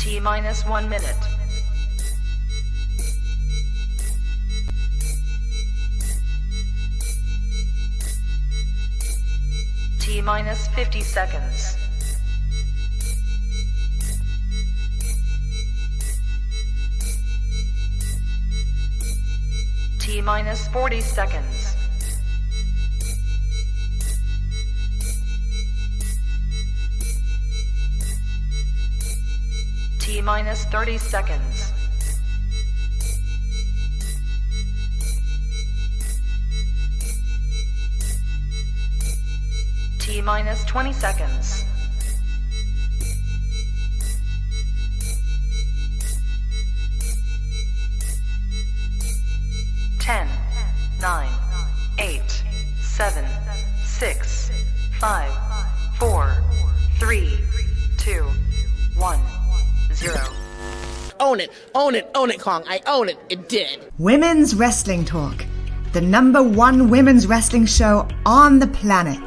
T-minus 1 minute. T-minus 50 seconds. T-minus 40 seconds. T-minus 30 seconds. T-minus 20 seconds. Ten, 9, 8, 7, 6, 5, 4, 3, 2, 1, 0. Own it, own it, own it, Kong. I own it. It did. Women's Wrestling Talk, the #1 women's wrestling show on the planet.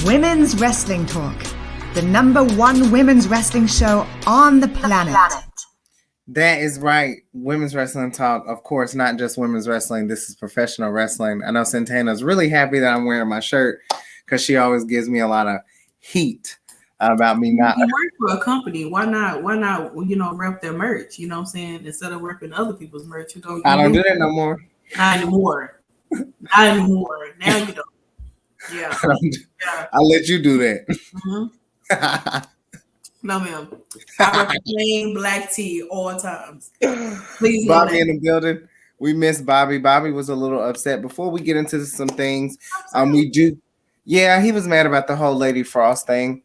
Women's Wrestling Talk, the #1 women's wrestling show on the planet. That is right. Women's Wrestling Talk. Of course, not just women's wrestling. This is professional wrestling. I know Santana's really happy that I'm wearing my shirt because she always gives me a lot of heat about me not. You work for a company. Why not, rep their merch? You know what I'm saying? Instead of repping other people's merch, I don't do that no more. Not anymore. Not anymore. Now you don't. Yeah. I'll let you do that. Mm-hmm. No, ma'am. I wear plain black tea all times. Please, Bobby in the building. We miss Bobby. Bobby was a little upset. Before we get into some things, we do. Yeah, he was mad about the whole Lady Frost thing.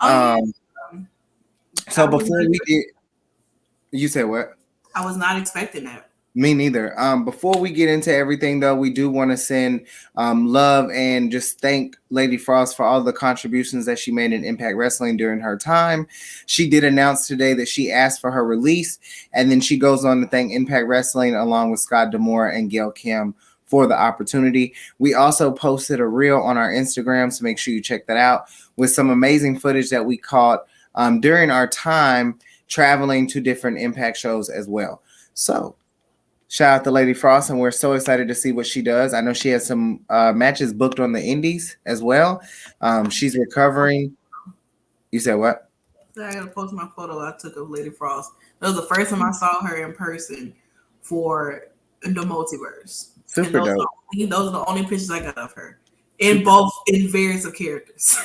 So before we get, you said what? I was not expecting that. Me neither. Before we get into everything, though, we do want to send love and just thank Lady Frost for all the contributions that she made in Impact Wrestling during her time. She did announce today that she asked for her release, and then she goes on to thank Impact Wrestling along with Scott D'Amore and Gail Kim for the opportunity. We also posted a reel on our Instagram, so make sure you check that out with some amazing footage that we caught during our time traveling to different Impact shows as well. So shout out to Lady Frost, and we're so excited to see what she does. I know she has some matches booked on the indies as well. She's recovering. You said what? I gotta post my photo I took of Lady Frost. That was the first time I saw her in person for the multiverse. Super dope. Those are the only pictures I got of her in various of characters.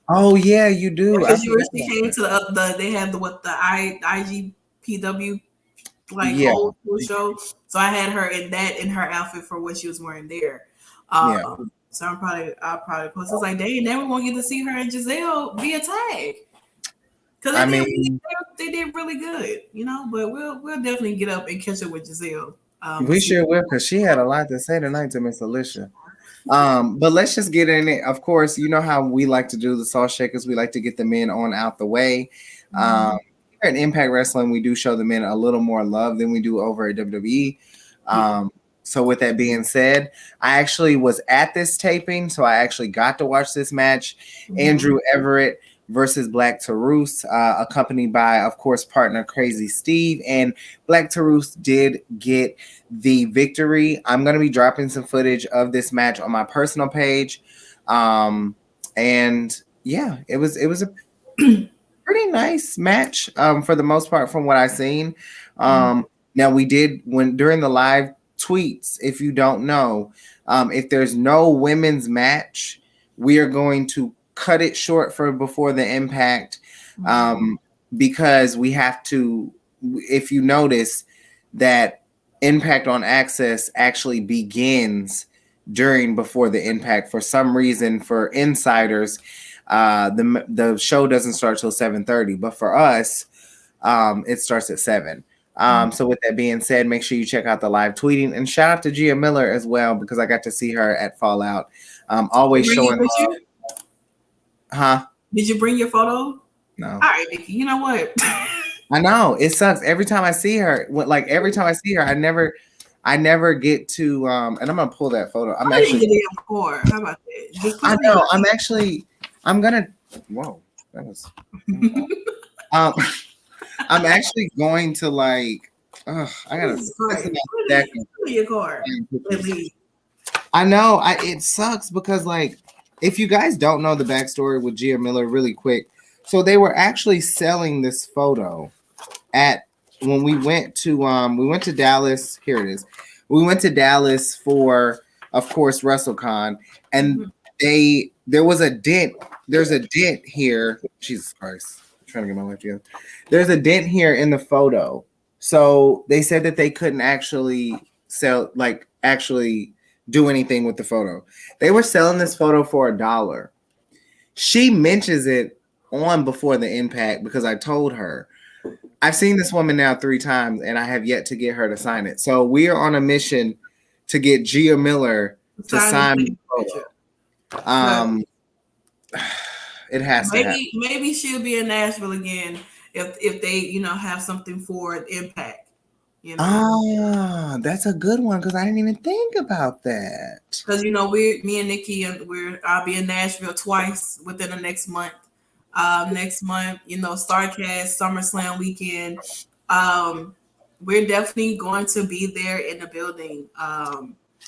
Oh yeah, you do. Because she came to they had the IGPW old school show. So I had her in her outfit for what she was wearing there. So I'll probably post. I was like, dang, now we're gonna get to see her and Giselle via tag. Because they did really good, but we'll definitely get up and catch up with Giselle. We sure will, because she had a lot to say tonight to Miss Alicia. But let's just get in it. Of course, you know how we like to do the Salt Shakkas. We like to get the men on out the way. Here at Impact Wrestling, we do show the men a little more love than we do over at WWE. So with that being said, I actually was at this taping, so I actually got to watch this match. Andrew Everett versus Black Taurus, accompanied by, of course, partner Crazy Steve. And Black Taurus did get the victory. I'm going to be dropping some footage of this match on my personal page. And yeah, it was a pretty nice match for the most part from what I've seen. Now we did during the live tweets, if you don't know, if there's no women's match, we are going to cut it short for before the Impact because we have to, if you notice that Impact on Access actually begins before the Impact. For some reason, for insiders, the show doesn't start till 7:30, but for us, It starts at 7. So with that being said, make sure you check out the live tweeting, and shout out to Gia Miller as well, because I got to see her at Fallout. Always showing love. Huh? Did you bring your photo? No. All right, Nikki. You know what? I know it sucks. Every time I see her, I never get to and I'm gonna pull that photo. I'm actually How about that? I know. I'm gonna whoa, that was I'm actually going to I gotta your car. I know it sucks because if you guys don't know the backstory with Gia Miller really quick, so they were actually selling this photo when we went to Dallas. Here it is. We went to Dallas for, of course, WrestleCon, and there was a dent. There's a dent here. Jesus Christ. I'm trying to get my life together. There's a dent here in the photo. So they said that they couldn't actually do anything with the photo. They were selling this photo for $1. She mentions it on Before the Impact because I told her. I've seen this woman now 3 times and I have yet to get her to sign it. So we are on a mission to get Gia Miller to sign the photo. It has to happen. Maybe she'll be in Nashville again if they have something for Impact. That's a good one because I didn't even think about that. Because me and Nikki, I'll be in Nashville twice within the next month. Next month, Starcast SummerSlam weekend. We're definitely going to be there in the building.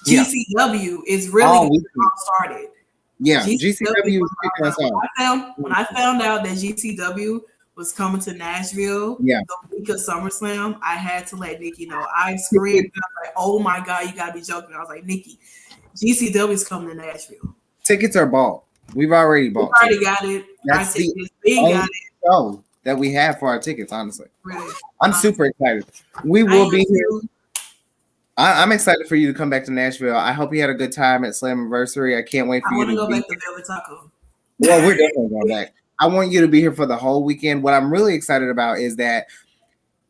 GCW is really started. Yeah, GCW is kicking us off. When I found out that GCW was coming to Nashville the week of SummerSlam, I had to let Nikki know. I screamed, I was like, "Oh my God, you gotta be joking!" I was like, "Nikki, GCW is coming to Nashville. Tickets are bought. We've already bought. We already got it. That's the only show that we have for our tickets. Honestly, really, I'm super excited. We will be here. I'm excited for you to come back to Nashville. I hope you had a good time at Slammiversary. I can't wait for you to go back to Velvet Taco. Well, we're definitely going back. I want you to be here for the whole weekend. What I'm really excited about is that,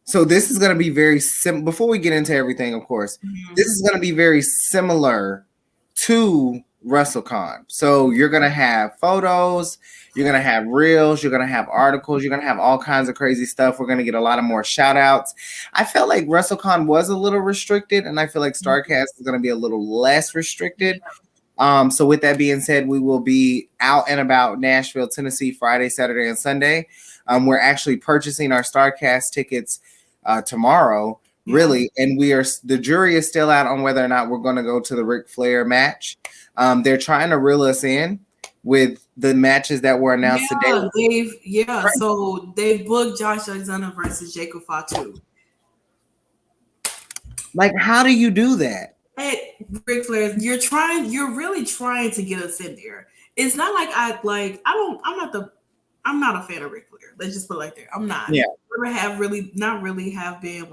so this is going to be very simple. Before we get into everything, of course, this is going to be very similar to WrestleCon. So you're going to have photos, you're going to have reels, you're going to have articles, you're going to have all kinds of crazy stuff. We're going to get a lot of more shout outs. I felt like WrestleCon was a little restricted, and I feel like Starcast is going to be a little less restricted. So with that being said, we will be out and about Nashville, Tennessee, Friday, Saturday, and Sunday. We're actually purchasing our Starcast tickets tomorrow, really, and the jury is still out on whether or not we're going to go to the Ric Flair match. They're trying to reel us in with the matches that were announced today. So they booked Josh Alexander versus Jacob Fatu. How do you do that? Hey, Ric Flair, you're really trying to get us in there. It's not like I'm not a fan of Ric Flair. Let's just put it like that. I'm not. Yeah. Not really have been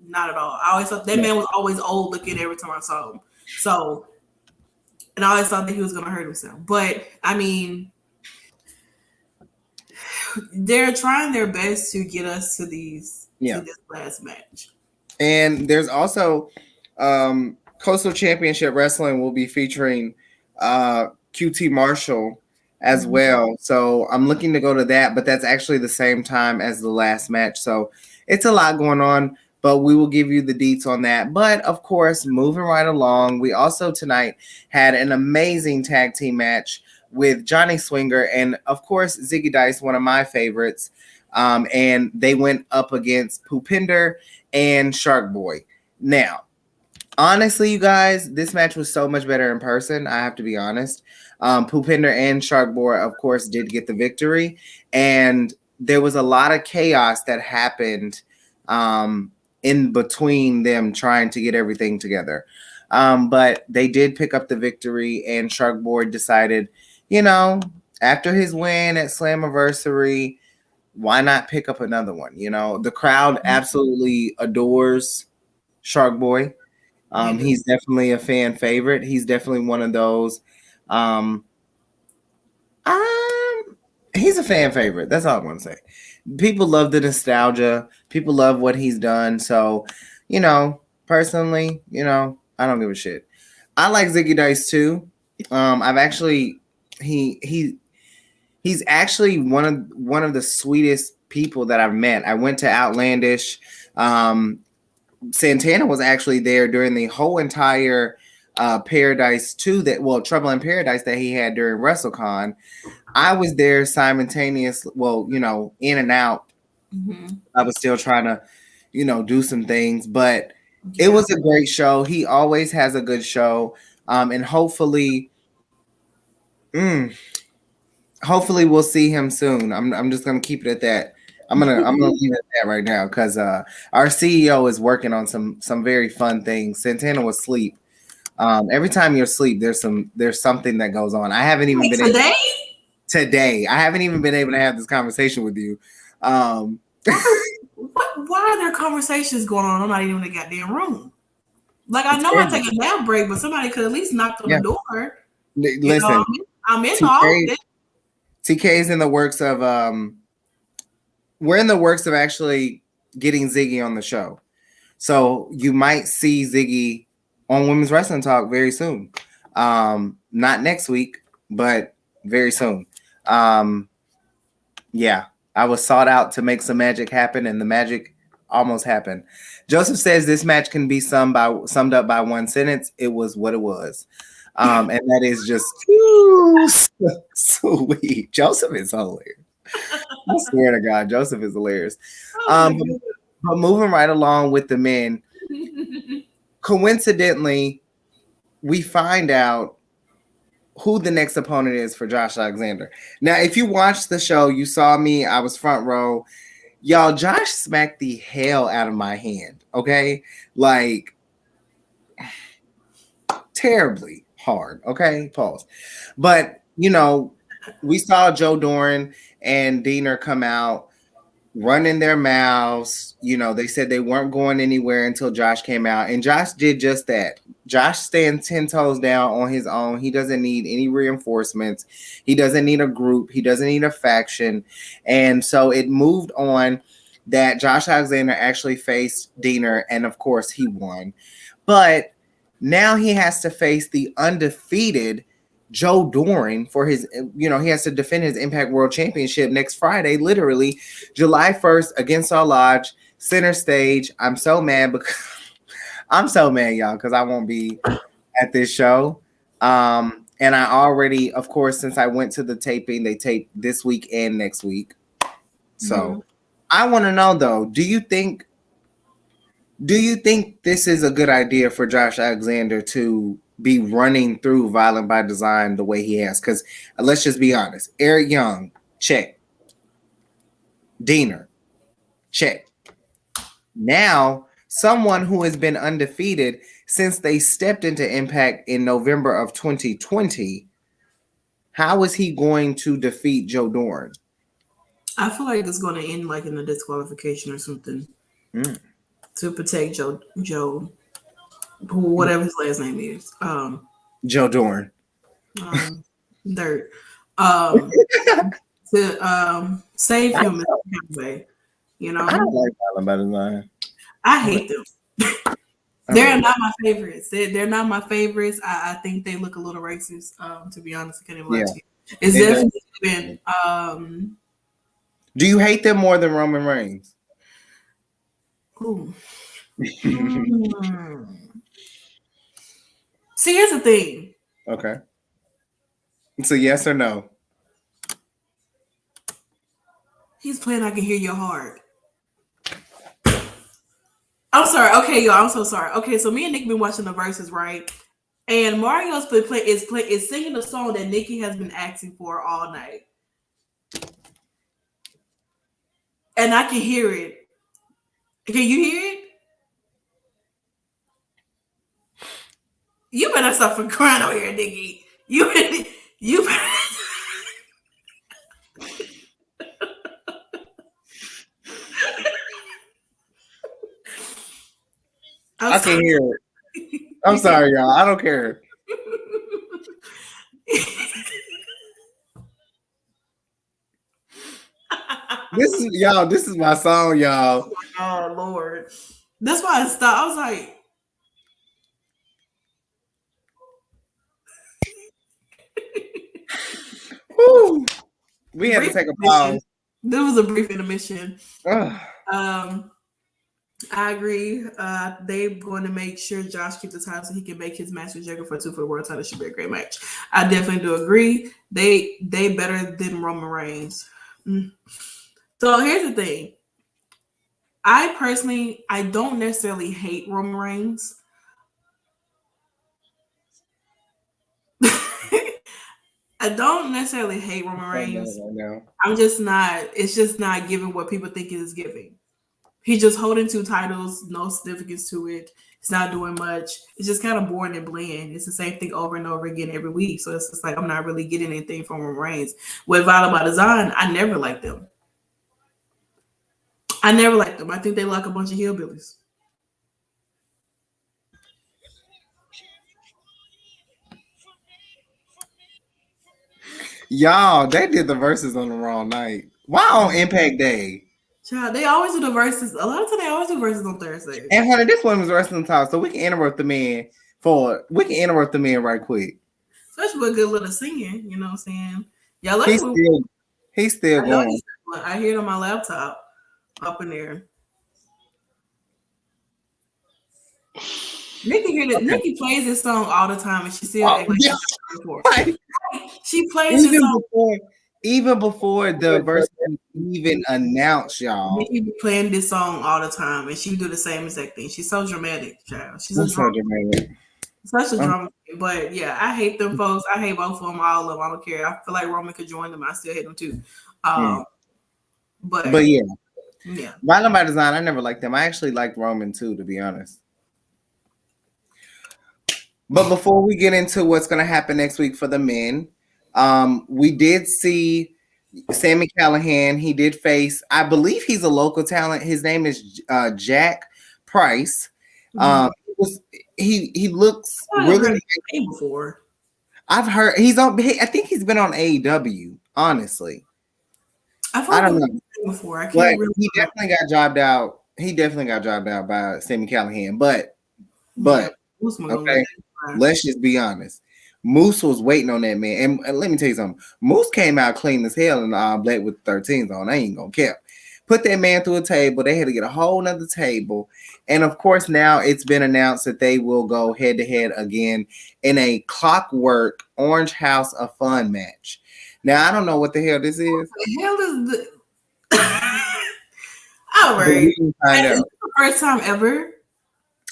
not at all. I always thought that man was always old looking every time I saw him. So, and I always thought that he was going to hurt himself. But I mean, they're trying their best to get us to this last match. And there's also Coastal Championship Wrestling will be featuring QT Marshall as well. So I'm looking to go to that, but that's actually the same time as the last match. So it's a lot going on, but we will give you the deets on that. But of course, moving right along, we also tonight had an amazing tag team match with Johnny Swinger and of course Ziggy Dice, one of my favorites. And they went up against Poopinder and Shark Boy. Now, honestly, you guys, this match was so much better in person. I have to be honest. Poopinder and Shark Boy, of course, did get the victory. And there was a lot of chaos that happened in between them trying to get everything together. But they did pick up the victory, and Shark Boy decided, after his win at Slammiversary, why not pick up another one? The crowd absolutely adores Shark Boy. He's definitely a fan favorite. He's definitely one of those. He's a fan favorite. That's all I want to say. People love the nostalgia. People love what he's done. So, personally, I don't give a shit. I like Ziggy Dice too. I've actually he's actually one of the sweetest people that I've met. I went to Outlandish. Santana was actually there during the whole entire Paradise 2 Trouble in Paradise that he had during WrestleCon. I was there simultaneously, in and out. Mm-hmm. I was still trying to, do some things, but it was a great show. He always has a good show. And hopefully we'll see him soon. I'm just going to keep it at that. I'm gonna leave it at that right now because our CEO is working on some very fun things. Santana was asleep. Every time you're asleep, there's something that goes on. I haven't even been today. I haven't even been able to have this conversation with you. Why are there conversations going on? I'm not even in the goddamn room. Like I know I take a nap break, but somebody could at least knock on the door. Listen, I'm in the office. TK is in the works of we're in the works of actually getting Ziggy on the show. So you might see Ziggy on Women's Wrestling Talk very soon. Not next week, but very soon. Yeah, I was sought out to make some magic happen, and the magic almost happened. Joseph says this match can be summed up by one sentence. It was what it was. And that is just too sweet. Joseph is hilarious. I swear to God, Joseph is hilarious. But moving right along with the men, coincidentally, we find out who the next opponent is for Josh Alexander. Now, if you watched the show, you saw me. I was front row. Y'all, Josh smacked the hell out of my hand, okay? Like, terribly hard, okay? Pause. But, we saw Joe Doran and Deonna come out running their mouths. They said they weren't going anywhere until Josh came out, and Josh did just that. Josh stands 10 toes down on his own. He doesn't need any reinforcements. He doesn't need a group. He doesn't need a faction. And so it moved on that Josh Alexander actually faced Deonna, and of course he won. But now he has to face the undefeated Joe Doran for his, he has to defend his Impact World Championship next Friday, literally July 1st against All Lodge, center stage. I'm so mad y'all, because I won't be at this show. And I already, of course, since I went to the taping, they taped this week and next week. So I want to know though, do you think this is a good idea for Josh Alexander to be running through Violent by Design the way he has? Because let's just be honest. Eric Young, check. Deonna, check. Now, someone who has been undefeated since they stepped into Impact in November of 2020, how is he going to defeat Joe Doran? I feel like it's going to end like in a disqualification or something to protect Joe, whatever his last name is. Joe Doran. Dirt. To save him in some way. I don't like Violent by Design. I hate them. They're not my favorites. They're not my favorites. I think they look a little racist. To be honest, I can't even lie to you. It's definitely been. Do you hate them more than Roman Reigns? Ooh. See, here's the thing. Okay. So yes or no? He's playing I Can Hear Your Heart. I'm sorry. Okay, y'all. I'm so sorry. Okay, so me and Nick been watching the verses, right? And Mario's is singing the song that Nikki has been asking for all night. And I can hear it. Can you hear it? You better stop for crying over here, Nikki. You better. I can hear it. I'm sorry, y'all. I don't care. This is my song, y'all. Oh Lord. That's why I stopped. I was like, Whew. We had to take a pause. There was a brief intermission. Ugh. I agree. They're going to make sure Josh keeps the title so he can make his match with Jericho for 2 for the world title. It should be a great match. I definitely do agree. They better than Roman Reigns. So here's the thing. I don't necessarily hate Roman Reigns. I don't necessarily hate Roman Reigns. I'm just not. It's just not giving what people think it is giving. He's just holding 2 titles, no significance to it. It's not doing much. It's just kind of boring and bland. It's the same thing over and over again every week. So it's just like I'm not really getting anything from Roman Reigns. With Violent by Design, I never liked them. I think they like a bunch of hillbillies. Y'all, they did the verses on the wrong night. Why on Impact Day? Child, they always do the verses. A lot of times they always do verses on Thursday. And honey, this one was wrestling talk, so we can interrupt the man right quick. Especially with good little singing, you know what I'm saying? Y'all like he's still going. I hear it on my laptop up in there. Nikki plays this song all the time, and she still she plays this song even before the verse even announced, y'all. Nikki be playing this song all the time, and she do the same exact thing. She's so dramatic, child. She's so dramatic. Such a drama, but yeah, I hate them folks. I hate both of them, all of them. I don't care. I feel like Roman could join them. I still hate them too. But yeah. Violent by Design, I never liked them. I actually liked Roman too, to be honest. But before we get into what's going to happen next week for the men, we did see Sami Callihan. He did face, I believe he's a local talent. His name is Jack Price. He looks really before. I've heard he's on. I think he's been on AEW. Honestly, I don't know before. I can't really. He definitely got jobbed out. He definitely got jobbed out by Sami Callihan. But okay, let's just be honest. Moose was waiting on that man, and let me tell you something. Moose came out clean as hell and black with 13s on. I ain't gonna care. Put that man through a table. They had to get a whole nother table. And of course, now it's been announced that they will go head to head again in a Clockwork Orange House of Fun match. Now, I don't know what the hell this is. What the hell is the all right. Is this the first time ever?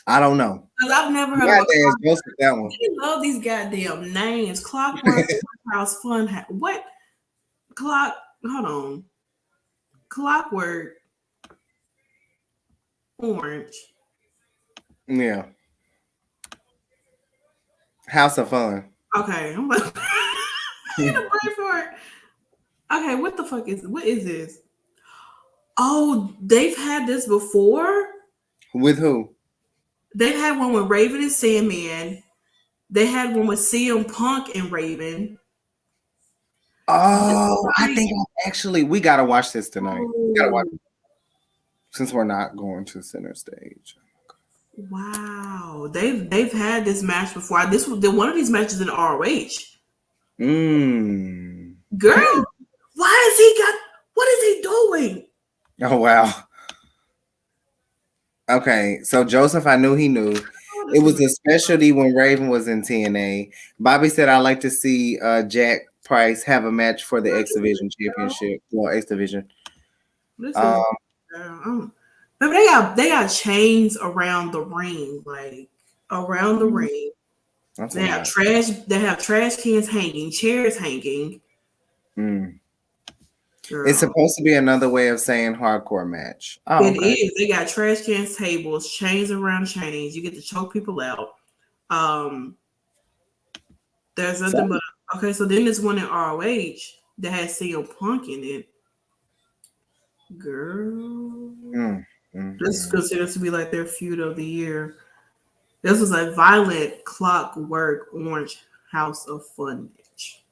I don't know. Because I've never heard of that one. I love these goddamn names. Clockwork House Fun. What? Hold on. Clockwork Orange. Yeah. House of Fun. Okay. I'm like, need a break for it. Okay, what is this? Oh, they've had this before? With who? They've had one with Raven and Sandman. They had one with CM Punk and Raven. Oh, I think we gotta watch this tonight. We gotta watch it. Since we're not going to center stage. Wow, they've had this match before. One of these matches in ROH. Girl, what is he doing? Oh wow. Okay, so Joseph, I knew he knew. It was a specialty when Raven was in TNA. Bobby said, "I'd like to see Jack Price have a match for the X Division Championship." Well, X Division. But they got chains around the ring, like around the ring. They have trash. They have trash cans hanging, chairs hanging. It's supposed to be another way of saying hardcore match. Oh, it is. They got trash cans, tables, chains around chains. You get to choke people out. There's nothing but okay. So then there's one in ROH that has CM Punk in it. Girl, this is considered to be like their feud of the year. This was a Violent Clockwork Orange House of Fun match.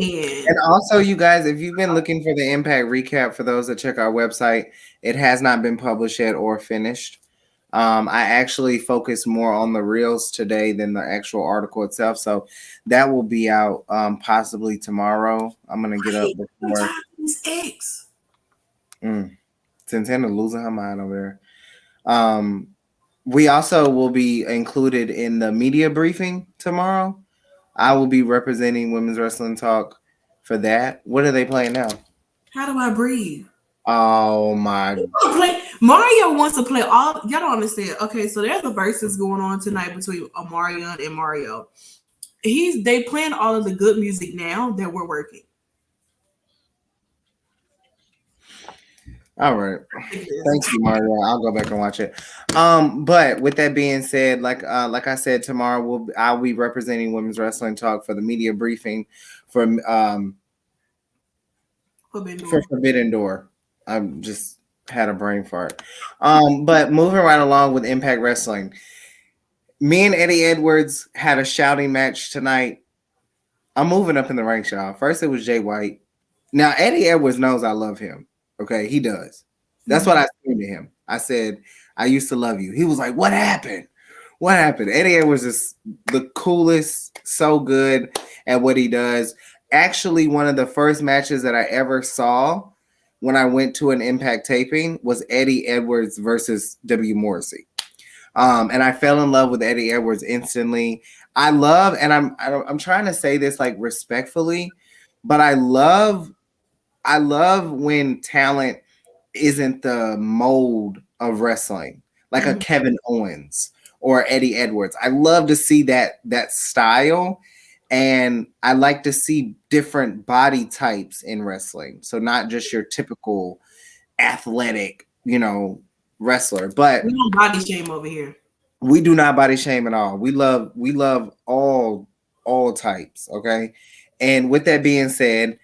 And also, you guys, if you've been looking for the Impact recap, for those that check our website, it has not been published yet or finished. I actually focused more on the reels today than the actual article itself, so that will be out possibly tomorrow. I'm gonna get up before. These eggs. Santana losing her mind over there. We also will be included in the media briefing tomorrow. I will be representing Women's Wrestling Talk for that. What are they playing now? How do I breathe? Oh my! Mario wants to play all. Y'all don't understand. Okay, so there's a versus going on tonight between Omarion and Mario. They playing all of the good music now that we're working. All right. Thank you, Mario. I'll go back and watch it. But with that being said, like I said, tomorrow I'll be representing Women's Wrestling Talk for the media briefing for Forbidden Door. I just had a brain fart. But moving right along with Impact Wrestling. Me and Eddie Edwards had a shouting match tonight. I'm moving up in the ranks, y'all. First it was Jay White. Now Eddie Edwards knows I love him. Okay, he does. That's what I said to him. I said, I used to love you. He was like, what happened? What happened? Eddie Edwards is the coolest, so good at what he does. Actually, one of the first matches that I ever saw when I went to an Impact taping was Eddie Edwards versus W. Morrissey. And I fell in love with Eddie Edwards instantly. I love, and I'm trying to say this like respectfully, but I love when talent isn't the mold of wrestling, like a Kevin Owens or Eddie Edwards. I love to see that style, and I like to see different body types in wrestling. So not just your typical athletic, wrestler. But we don't body shame over here. We do not body shame at all. We love all types. Okay, and with that being said,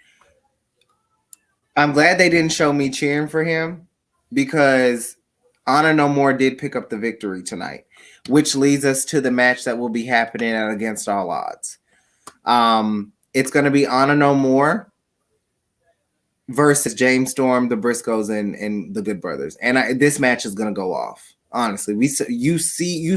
I'm glad they didn't show me cheering for him because Honor No More did pick up the victory tonight, which leads us to the match that will be happening at Against All Odds. It's going to be Honor No More versus James Storm, the Briscoes, and the Good Brothers. And this match is going to go off. Honestly, you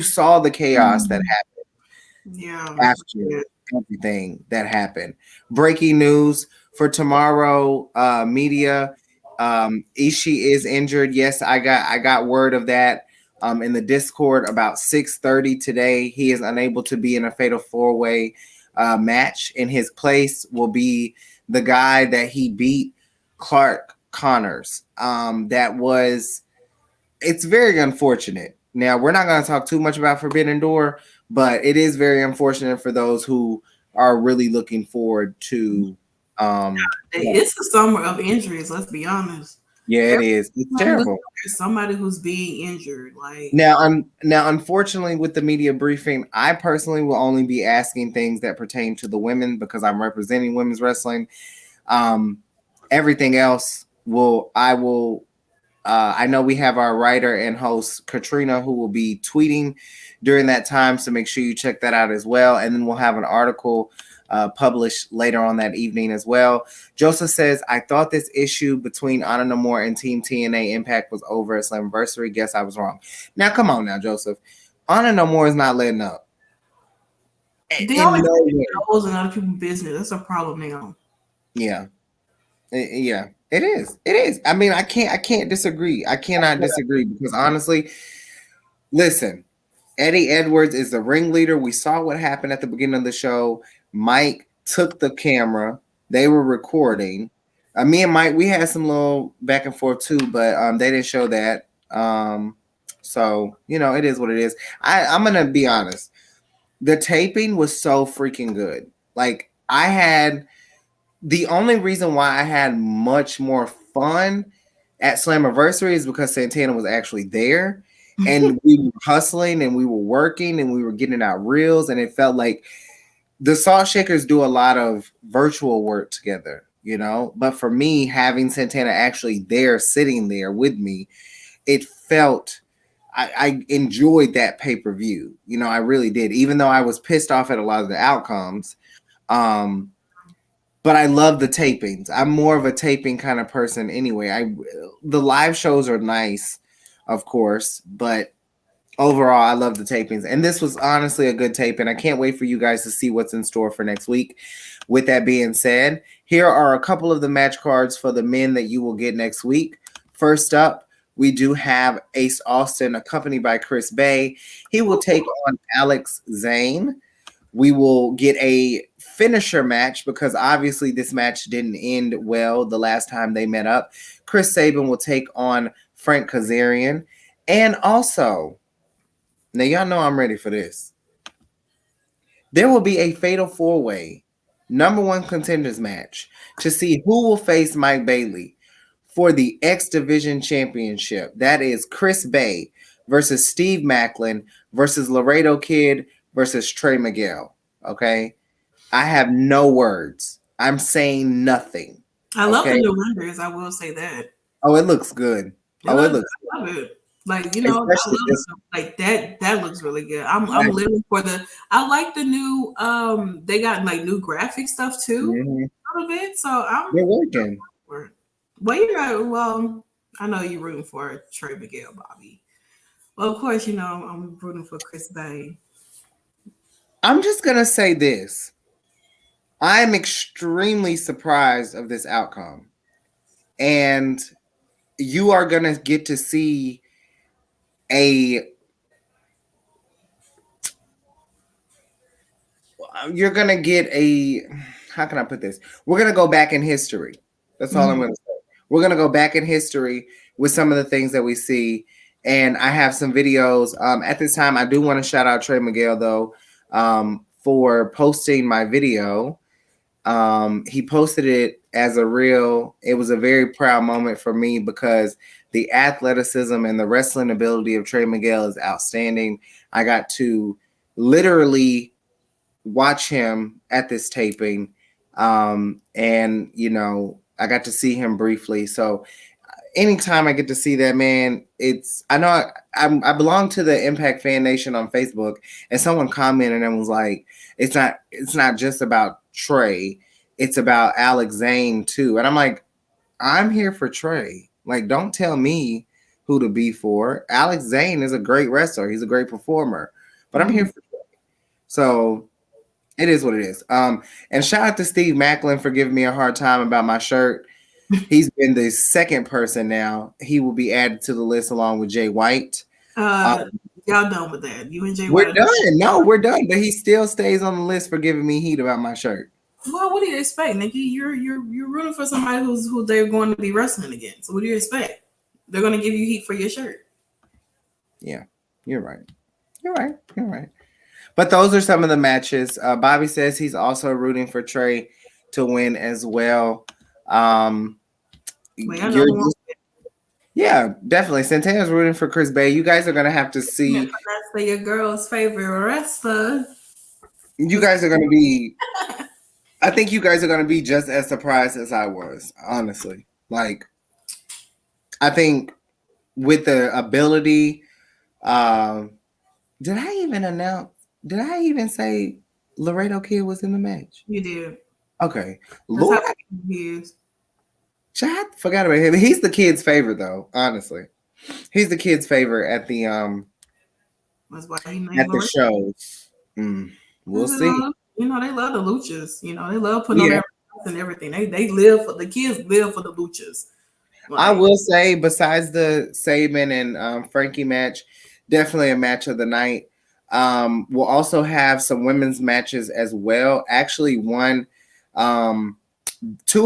saw the chaos that happened after everything that happened. Breaking news for tomorrow, media. Ishii is injured. Yes, I got word of that in the Discord about 6:30 today. He is unable to be in a fatal 4-way match. In his place will be the guy that he beat, Clark Connors. It's very unfortunate. Now, we're not going to talk too much about Forbidden Door, but it is very unfortunate for those who are really looking forward to it's the summer of injuries, let's be honest. Yeah, it is. It's terrible. There's somebody who's being injured. Like now, unfortunately, with the media briefing, I personally will only be asking things that pertain to the women because I'm representing women's wrestling. Everything else I know we have our writer and host Katrina who will be tweeting during that time, so make sure you check that out as well. And then we'll have an article published later on that evening as well. Joseph says, I thought this issue between Honor No More and Team TNA Impact was over at Slammiversary. Guess I was wrong. Now, come on now, Joseph. Honor No More is not letting up. They always knows in other people's business. That's a problem now. Yeah. Yeah, it is. It is. I mean, I can't disagree. I cannot disagree because honestly, listen, Eddie Edwards is the ringleader. We saw what happened at the beginning of the show. Mike took the camera. They were recording. Me and Mike, we had some little back and forth too, but they didn't show that. So, it is what it is. I'm going to be honest. The taping was so freaking good. Like, the only reason why I had much more fun at Slammiversary is because Santana was actually there and we were hustling and we were working and we were getting out reels, and it felt like the Salt Shakers do a lot of virtual work together, but for me, having Santana actually there, sitting there with me, it felt I enjoyed that pay-per-view. I really did, even though I was pissed off at a lot of the outcomes. but I love the tapings. I'm more of a taping kind of person anyway. The live shows are nice, of course, but overall, I love the tapings. And this was honestly a good tape, and I can't wait for you guys to see what's in store for next week. With that being said, here are a couple of the match cards for the men that you will get next week. First up, we do have Ace Austin, accompanied by Chris Bay. He will take on Alex Zane. We will get a finisher match because obviously this match didn't end well the last time they met up. Chris Sabin will take on Frank Kazarian. And also, now y'all know I'm ready for this. There will be a fatal four-way number one contenders match to see who will face Mike Bailey for the X Division Championship. That is Chris Bay versus Steve Macklin versus Laredo Kid versus Trey Miguel. Okay? I have no words. I'm saying nothing. I love the new renders. I will say that. Oh, it looks good. I love it. Like, you know, like that looks really good. I'm living for I like the new they got like new graphic stuff too, a little bit. So they're working. Well, I know you're rooting for Trey Miguel, Bobby. Well, of course, you know I'm rooting for Chris Bay. I'm just gonna say this. I am extremely surprised of this outcome. And you are gonna get to see you're gonna get how can I put this? We're gonna go back in history. That's all I'm gonna say. We're gonna go back in history with some of the things that we see. And I have some videos. At this time, I do want to shout out Trey Miguel though, for posting my video. He posted it as a reel. It was a very proud moment for me because the athleticism and the wrestling ability of Trey Miguel is outstanding. I got to literally watch him at this taping. And, you know, I got to see him briefly. So anytime I get to see that man, I belong to the Impact Fan Nation on Facebook, and someone commented and was like, it's not just about Trey, it's about Alex Zane too. And I'm like, I'm here for Trey. Like, don't tell me who to be for. Alex Zane is a great wrestler. He's a great performer. But I'm here for Trey. So it is what it is. And shout out to Steve Macklin for giving me a hard time about my shirt. He's been the second person now. He will be added to the list along with Jay White. Y'all done with that. You and Jay We're White. done. No, we're done. But he still stays on the list for giving me heat about my shirt. Well, what do you expect, Nikki? You're rooting for somebody who they're going to be wrestling against. So what do you expect? They're going to give you heat for your shirt. Yeah, you're right. You're right. But those are some of the matches. Bobby says he's also rooting for Trey to win as well. Yeah, definitely. Santana's rooting for Chris Bay. You guys are going to have to see. Yeah, that's your girl's favorite wrestler. You guys are going to be. I think you guys are going to be just as surprised as I was, honestly. Like, I think with the ability, did I even say Laredo Kid was in the match? You did. Okay. Lord, I forgot about him. He's the kid's favorite, though, honestly. He's the kid's favorite at the shows. We'll see. You know, they love the luchas. You know, they love putting on their and everything. They live for the kids, live for the luchas. Like, I will say, besides the Sabin and Frankie match, definitely a match of the night. We'll also have some women's matches as well. Actually, two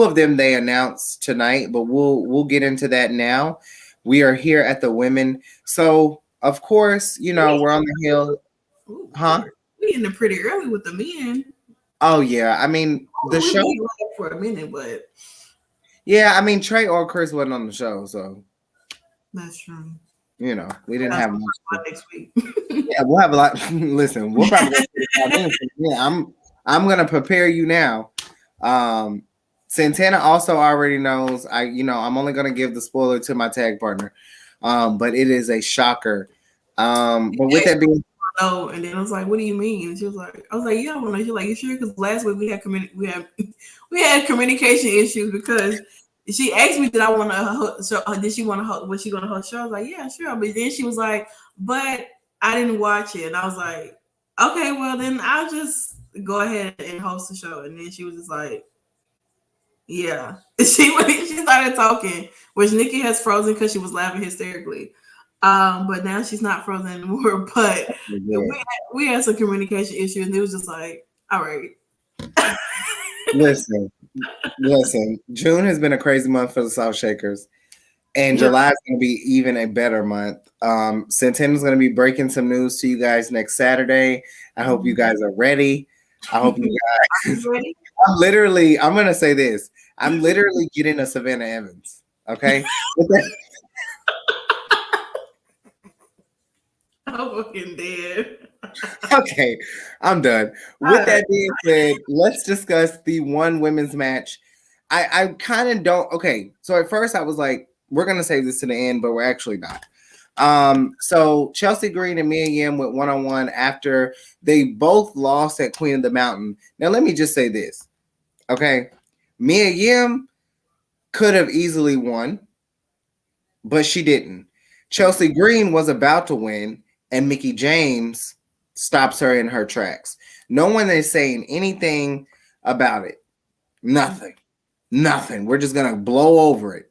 of them they announced tonight, but we'll get into that now. We are here at the women. So, of course, you know, we're on the hill. Huh? We ended pretty early with the men. Oh yeah, I mean the show for a minute, but yeah, I mean Trey or Chris wasn't on the show, so that's true. You know, we didn't have much next week. Yeah, we'll have a lot. Listen, we'll probably. I'm gonna prepare you now. Santana also already knows. I'm only gonna give the spoiler to my tag partner, but it is a shocker. But with that being know. And then I was like, what do you mean? And she was like, I was like, yeah, I want to know. She was like, you sure? Because last week we had communication issues because she asked me did I want to show, did she want to host, was she going to host the show? I was like, yeah, sure. But then she was like, but I didn't watch it. And I was like, okay, well then I'll just go ahead and host the show. And then she was just like, yeah. She started talking, which Nikki has frozen because she was laughing hysterically. But now she's not frozen anymore. But we had some communication issues, and it was just like, all right. Listen. June has been a crazy month for the Salt Shakers, and July is going to be even a better month. Santana's going to be breaking some news to you guys next Saturday. I hope you guys are ready. I hope you guys. I'm going to say this. I'm literally getting a Savannah Evans. Okay. I'm fucking dead. Okay, I'm done. With that being said, let's discuss the one women's match. I kind of don't. Okay, so at first I was like, we're gonna save this to the end, but we're actually not. So Chelsea Green and Mia Yim went one-on-one after they both lost at Queen of the Mountain. Now let me just say this, okay? Mia Yim could have easily won, but she didn't. Chelsea Green was about to win, and Mickie James stops her in her tracks. No one is saying anything about it. Nothing. We're just gonna blow over it.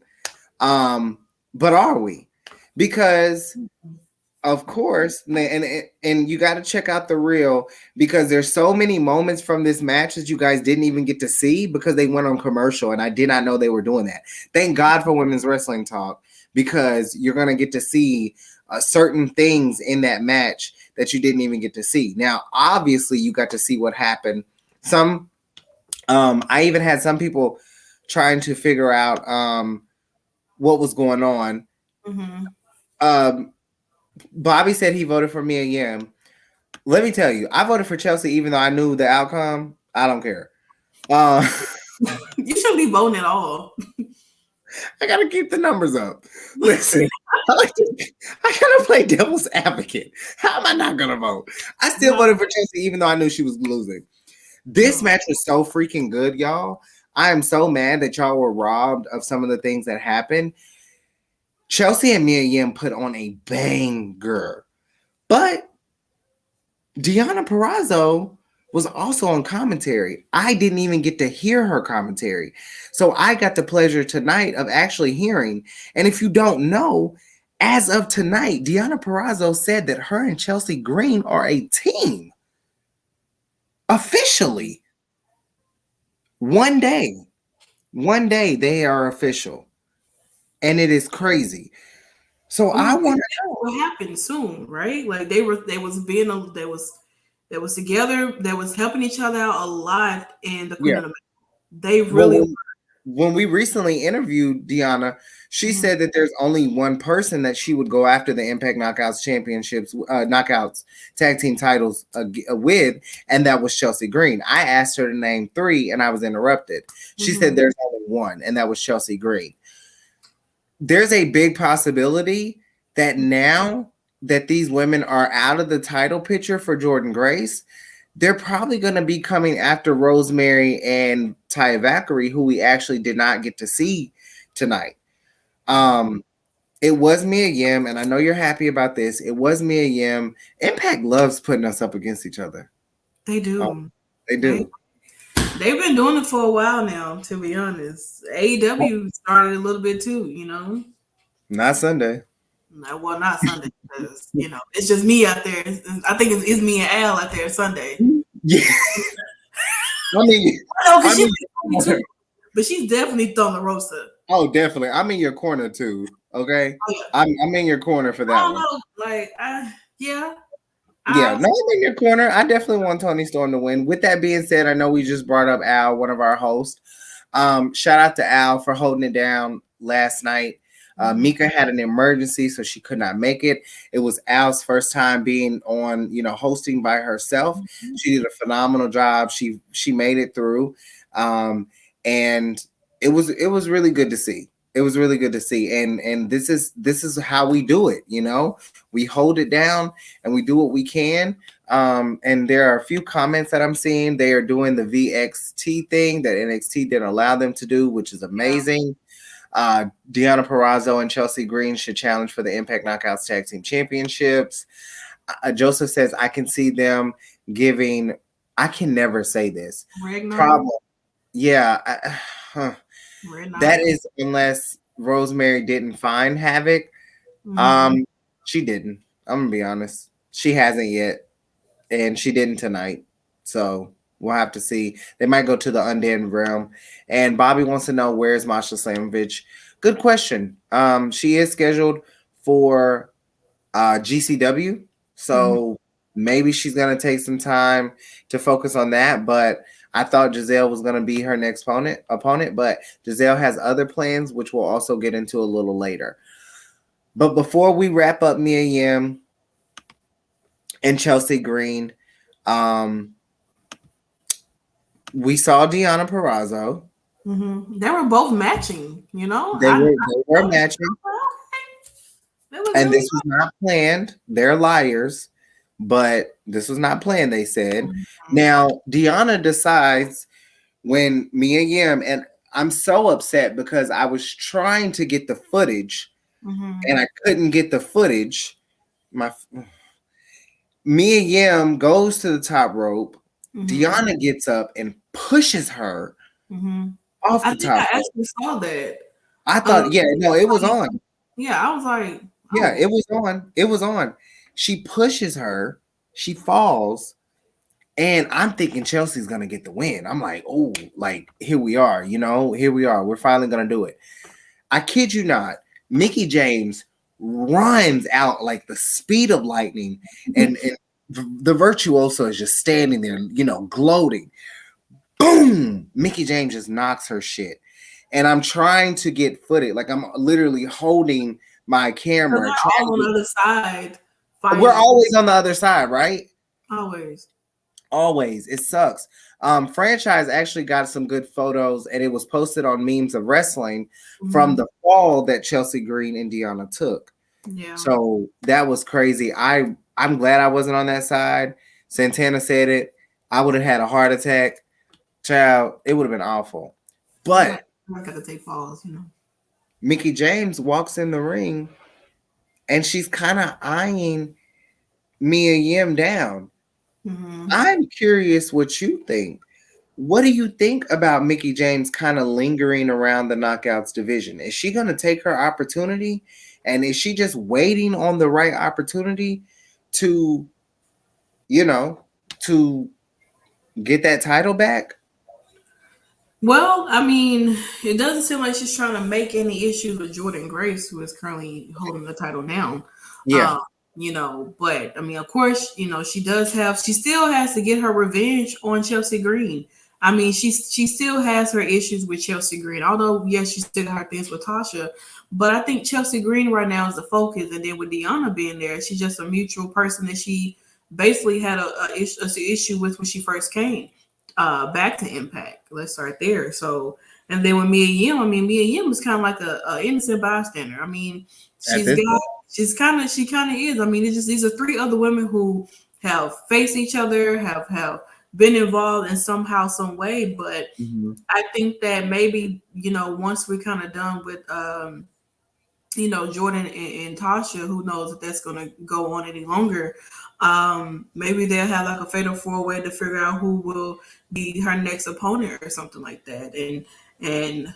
But are we? Because of course, and you got to check out the reel because there's so many moments from this match that you guys didn't even get to see because they went on commercial, and I did not know they were doing that. Thank God for Women's Wrestling Talk because you're gonna get to see certain things in that match that you didn't even get to see. Now, obviously, you got to see what happened. I even had some people trying to figure out what was going on. Mm-hmm. Bobby said he voted for Mia Yim. Let me tell you, I voted for Chelsea even though I knew the outcome. I don't care. You shouldn't be voting at all. I gotta keep the numbers up. Listen, I gotta play devil's advocate. How am I not gonna vote? I still voted for Chelsea even though I knew she was losing. This match was so freaking good, y'all. I am so mad that y'all were robbed of some of the things that happened. Chelsea and Mia Yim put on a banger, but Deonna Purrazzo was also on commentary. I didn't even get to hear her commentary. So I got the pleasure tonight of actually hearing. And if you don't know, as of tonight, Deonna Purrazzo said that her and Chelsea Green are a team. Officially. One day they are official. And it is crazy. So I want to know what happened soon, right? Like they was together, they was helping each other out a lot in the Queen of the Mountain. They really when we recently interviewed Deonna, she said that there's only one person that she would go after the Impact Knockouts Championships, Knockouts Tag Team titles with, and that was Chelsea Green. I asked her to name 3, and I was interrupted. She said there's only one, and that was Chelsea Green. There's a big possibility that now that these women are out of the title picture for Jordynne Grace, they're probably going to be coming after Rosemary and Taya Valkyrie, who we actually did not get to see tonight. It was Mia Yim, and I know you're happy about this. It was Mia Yim. Impact loves putting us up against each other. They do. They do. They've been doing it for a while now, to be honest. AEW started a little bit too, you know. Not Sunday. Well, not Sunday because it's just me out there. I think it's me and Al out there Sunday. Yeah. But she's definitely throwing the roster. Oh, definitely. I'm in your corner too. Okay, I'm in your corner for that one. Yeah, I'm in your corner. I definitely want Toni Storm to win. With that being said, I know we just brought up Al, one of our hosts. Shout out to Al for holding it down last night. Mika had an emergency, so she could not make it. It was Al's first time being on, hosting by herself. She did a phenomenal job. She made it through, and it was really good to see. It was really good to see, and this is how we do it. You know, we hold it down and we do what we can. And there are a few comments that I'm seeing. They are doing the VXT thing that NXT didn't allow them to do, which is amazing. Deonna Purrazzo and Chelsea Green should challenge for the Impact Knockouts Tag Team Championships. Joseph says, I can see them giving, I can never say this. Problem. Yeah. That is unless Rosemary didn't find Havoc. She didn't. I'm going to be honest. She hasn't yet. And she didn't tonight. So we'll have to see. They might go to the Undead realm. And Bobby wants to know, where's Masha Slamovich? Good question. She is scheduled for GCW. So maybe she's going to take some time to focus on that. But I thought Giselle was going to be her next opponent. But Giselle has other plans, which we'll also get into a little later. But before we wrap up Mia Yim and Chelsea Green, we saw Deonna Purrazzo. They were both matching, you know. They were matching. And this was not planned. They're liars, but this was not planned, they said. Now, Deonna decides when Mia Yim, and I'm so upset because I was trying to get the footage and I couldn't get the footage. Mia Yim goes to the top rope. Deonna gets up and pushes her off the top rope. I actually saw that. I thought, it was on. Yeah, I was like, yeah, it was on. It was on. She pushes her. She falls. And I'm thinking Chelsea's going to get the win. I'm like, oh, like, here we are. You know, here we are. We're finally going to do it. I kid you not. Mickie James runs out like the speed of lightning. And the virtuoso is just standing there, you know, gloating. Boom! Mickie James just knocks her shit. And I'm trying to get footage. Like, I'm literally holding my camera. All on the other side. We're always on the other side, right? Always. It sucks. Franchise actually got some good photos, and it was posted on Memes of Wrestling from the fall that Chelsea Green and Deonna took. Yeah. So that was crazy. I'm glad I wasn't on that side. Santana said it. I would have had a heart attack. Child, it would have been awful. But I gotta take falls, you know. Mickie James walks in the ring, and she's kind of eyeing Mia Yim down. I'm curious what you think. What do you think about Mickie James kind of lingering around the Knockouts division? Is she going to take her opportunity? And is she just waiting on the right opportunity to, you know, to get that title back? Well, I mean, it doesn't seem like she's trying to make any issues with Jordan Grace, who is currently holding the title down. Yeah. You know, but I mean, of course, you know, she still has to get her revenge on Chelsea Green. I mean, she still has her issues with Chelsea Green, although, yes, she still got her things with Tasha. But I think Chelsea Green right now is the focus. And then with Deonna being there, she's just a mutual person that she basically had an issue with when she first came back to Impact. Let's start there. So, and then with Mia Yim is kind of like a innocent bystander. I mean, she kind of is. I mean, it's just these are three other women who have faced each other, have been involved in somehow, some way. But I think that maybe, you know, once we're kind of done with, you know, Jordan and Tasha, who knows if that's going to go on any longer. Maybe they'll have like a fatal four-way to figure out who will be her next opponent or something like that. And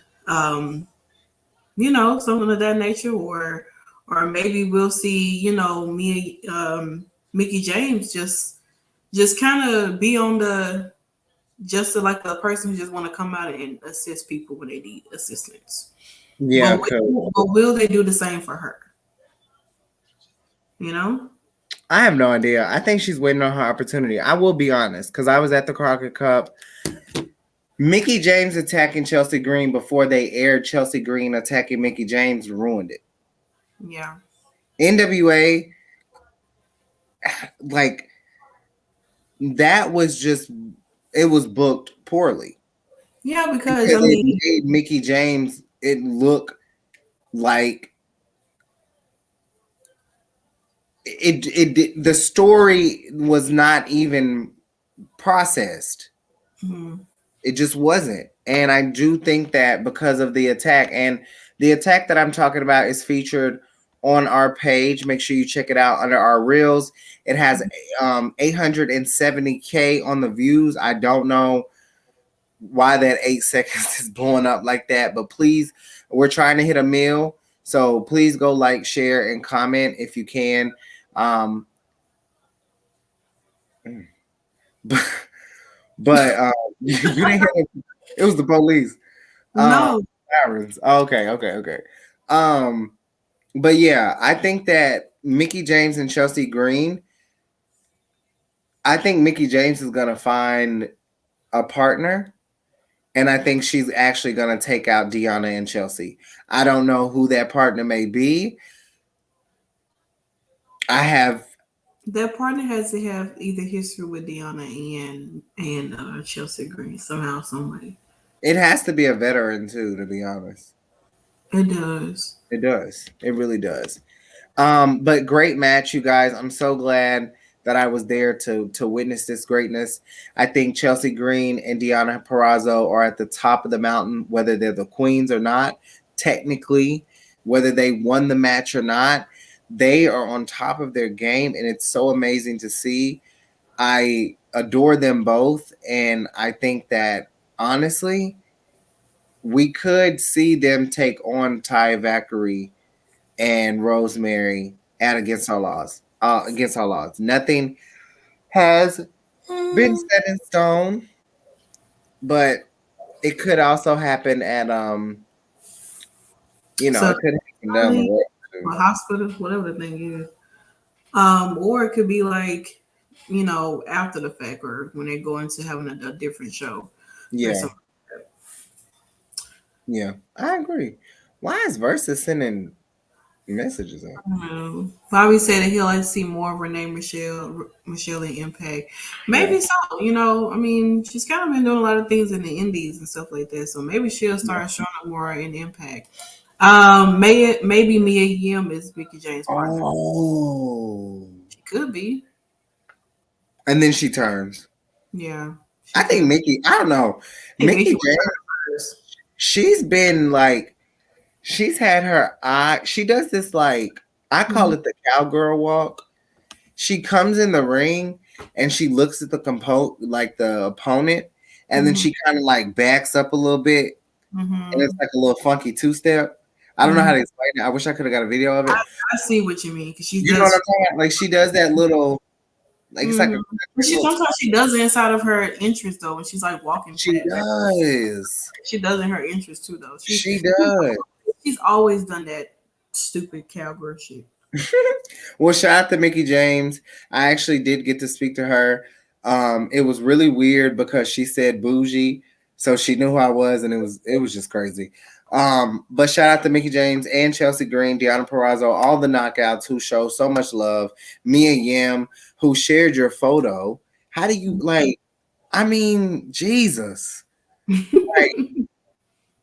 you know, something of that nature, or maybe we'll see, you know, Mickie James just kind of be on like a person who just want to come out and assist people when they need assistance. Yeah. But will they do the same for her? You know? I have no idea. I think she's waiting on her opportunity. I will be honest, because I was at the Crockett Cup. Mickie James attacking Chelsea Green before they aired Chelsea Green attacking Mickie James ruined it. Yeah. NWA, like, that was just, it was booked poorly. Yeah, because I mean, it made Mickie James, it look like the story was not even processed. Mm-hmm. It just wasn't. And I do think that because of the attack, and the attack that I'm talking about is featured on our page. Make sure you check it out under our reels. It has 870K on the views. I don't know why that 8 seconds is blowing up like that, but please, we're trying to hit a mil. So please go like, share, and comment if you can. But you didn't hear it was the police. No. Sirens. Okay. But yeah, I think that Mickie James and Chelsea Green, I think Mickie James is gonna find a partner, and I think she's actually gonna take out Deonna and Chelsea. I don't know who that partner may be. That partner has to have either history with Deonna and Chelsea Green somehow, some way. It has to be a veteran too, to be honest. It does. It does. It really does. But great match, you guys. I'm so glad that I was there to witness this greatness. I think Chelsea Green and Deonna Purrazzo are at the top of the mountain, whether they're the queens or not. Technically, whether they won the match or not, they are on top of their game, and it's so amazing to see. I adore them both, and I think that honestly, we could see them take on Ty Valkyrie and Rosemary at Against All Odds. Against All Odds. Nothing has been set in stone, but it could also happen at it could happen down the road. A hospital, whatever the thing is. Or it could be like, after the fact, or when they go into having a different show. Yeah. Yeah, I agree. Why is Versus sending messages out? Bobby said that he'll like to see more of Renee Michelle in Impact. Maybe so. I mean, she's kind of been doing a lot of things in the Indies and stuff like that. So maybe she'll start showing up more in Impact. Maybe Mia Yim is Mickie James' partner. Oh, she could be. And then she turns. Yeah, I think Mickie. I don't know. Mickie James. She's been like, she's had her eye. She does this like, I call it the cowgirl walk. She comes in the ring and she looks at the opponent, and then she kind of like backs up a little bit, and it's like a little funky two-step. I don't know how to explain it. I wish I could have got a video of it. I see what you mean, because know what I'm saying? Like she does that little, like it's like. Sometimes she does it inside of her entrance though, when she's like walking. She does. She does in her entrance too though. She does. She's always done that stupid cowgirl shit. Well, shout out to Mickie James. I actually did get to speak to her. It was really weird because she said bougie, so she knew who I was, and it was just crazy. But shout out to Mickie James and Chelsea Green, Deonna Purrazzo, all the knockouts who show so much love. Mia Yim, who shared your photo. How do you like? I mean, Jesus. Like,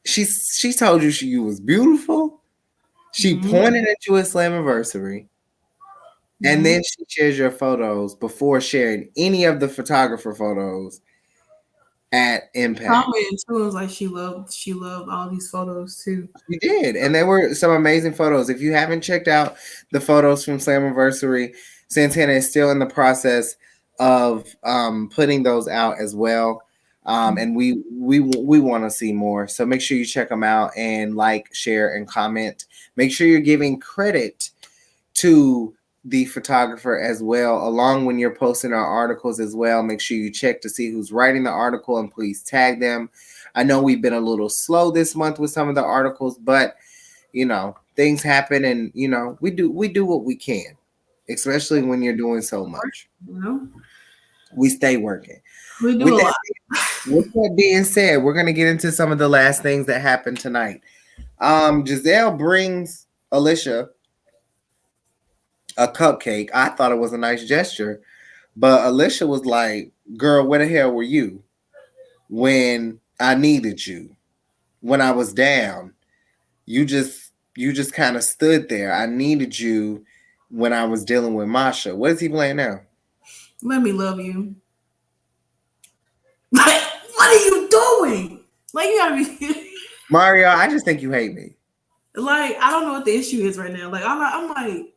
she told you you was beautiful. She pointed at you at Slammiversary. And then she shares your photos before sharing any of the photographer photos at Impact. Commenting too, was like she loved all these photos too. She did, and there were some amazing photos. If you haven't checked out the photos from Slammiversary, Santana is still in the process of putting those out as well. And we want to see more. So make sure you check them out and like, share, and comment. Make sure you're giving credit to the photographer as well, along when you're posting our articles as well. Make sure you check to see who's writing the article and please tag them. I know we've been a little slow this month with some of the articles, but things happen, and we do what we can, especially when you're doing so much. We stay working. We do a lot. With that being said, we're going to get into some of the last things that happened tonight. Giselle brings Alicia a cupcake. I thought it was a nice gesture, but Alicia was like, girl, where the hell were you when I needed you? When I was down, you just you just kind of stood there. I needed you when I was dealing with Masha. What is he playing now? Let Me Love You. Like, what are you doing? Like, you gotta be Mario, I just think you hate me. like, I don't know what the issue is right now. Like, I'm like,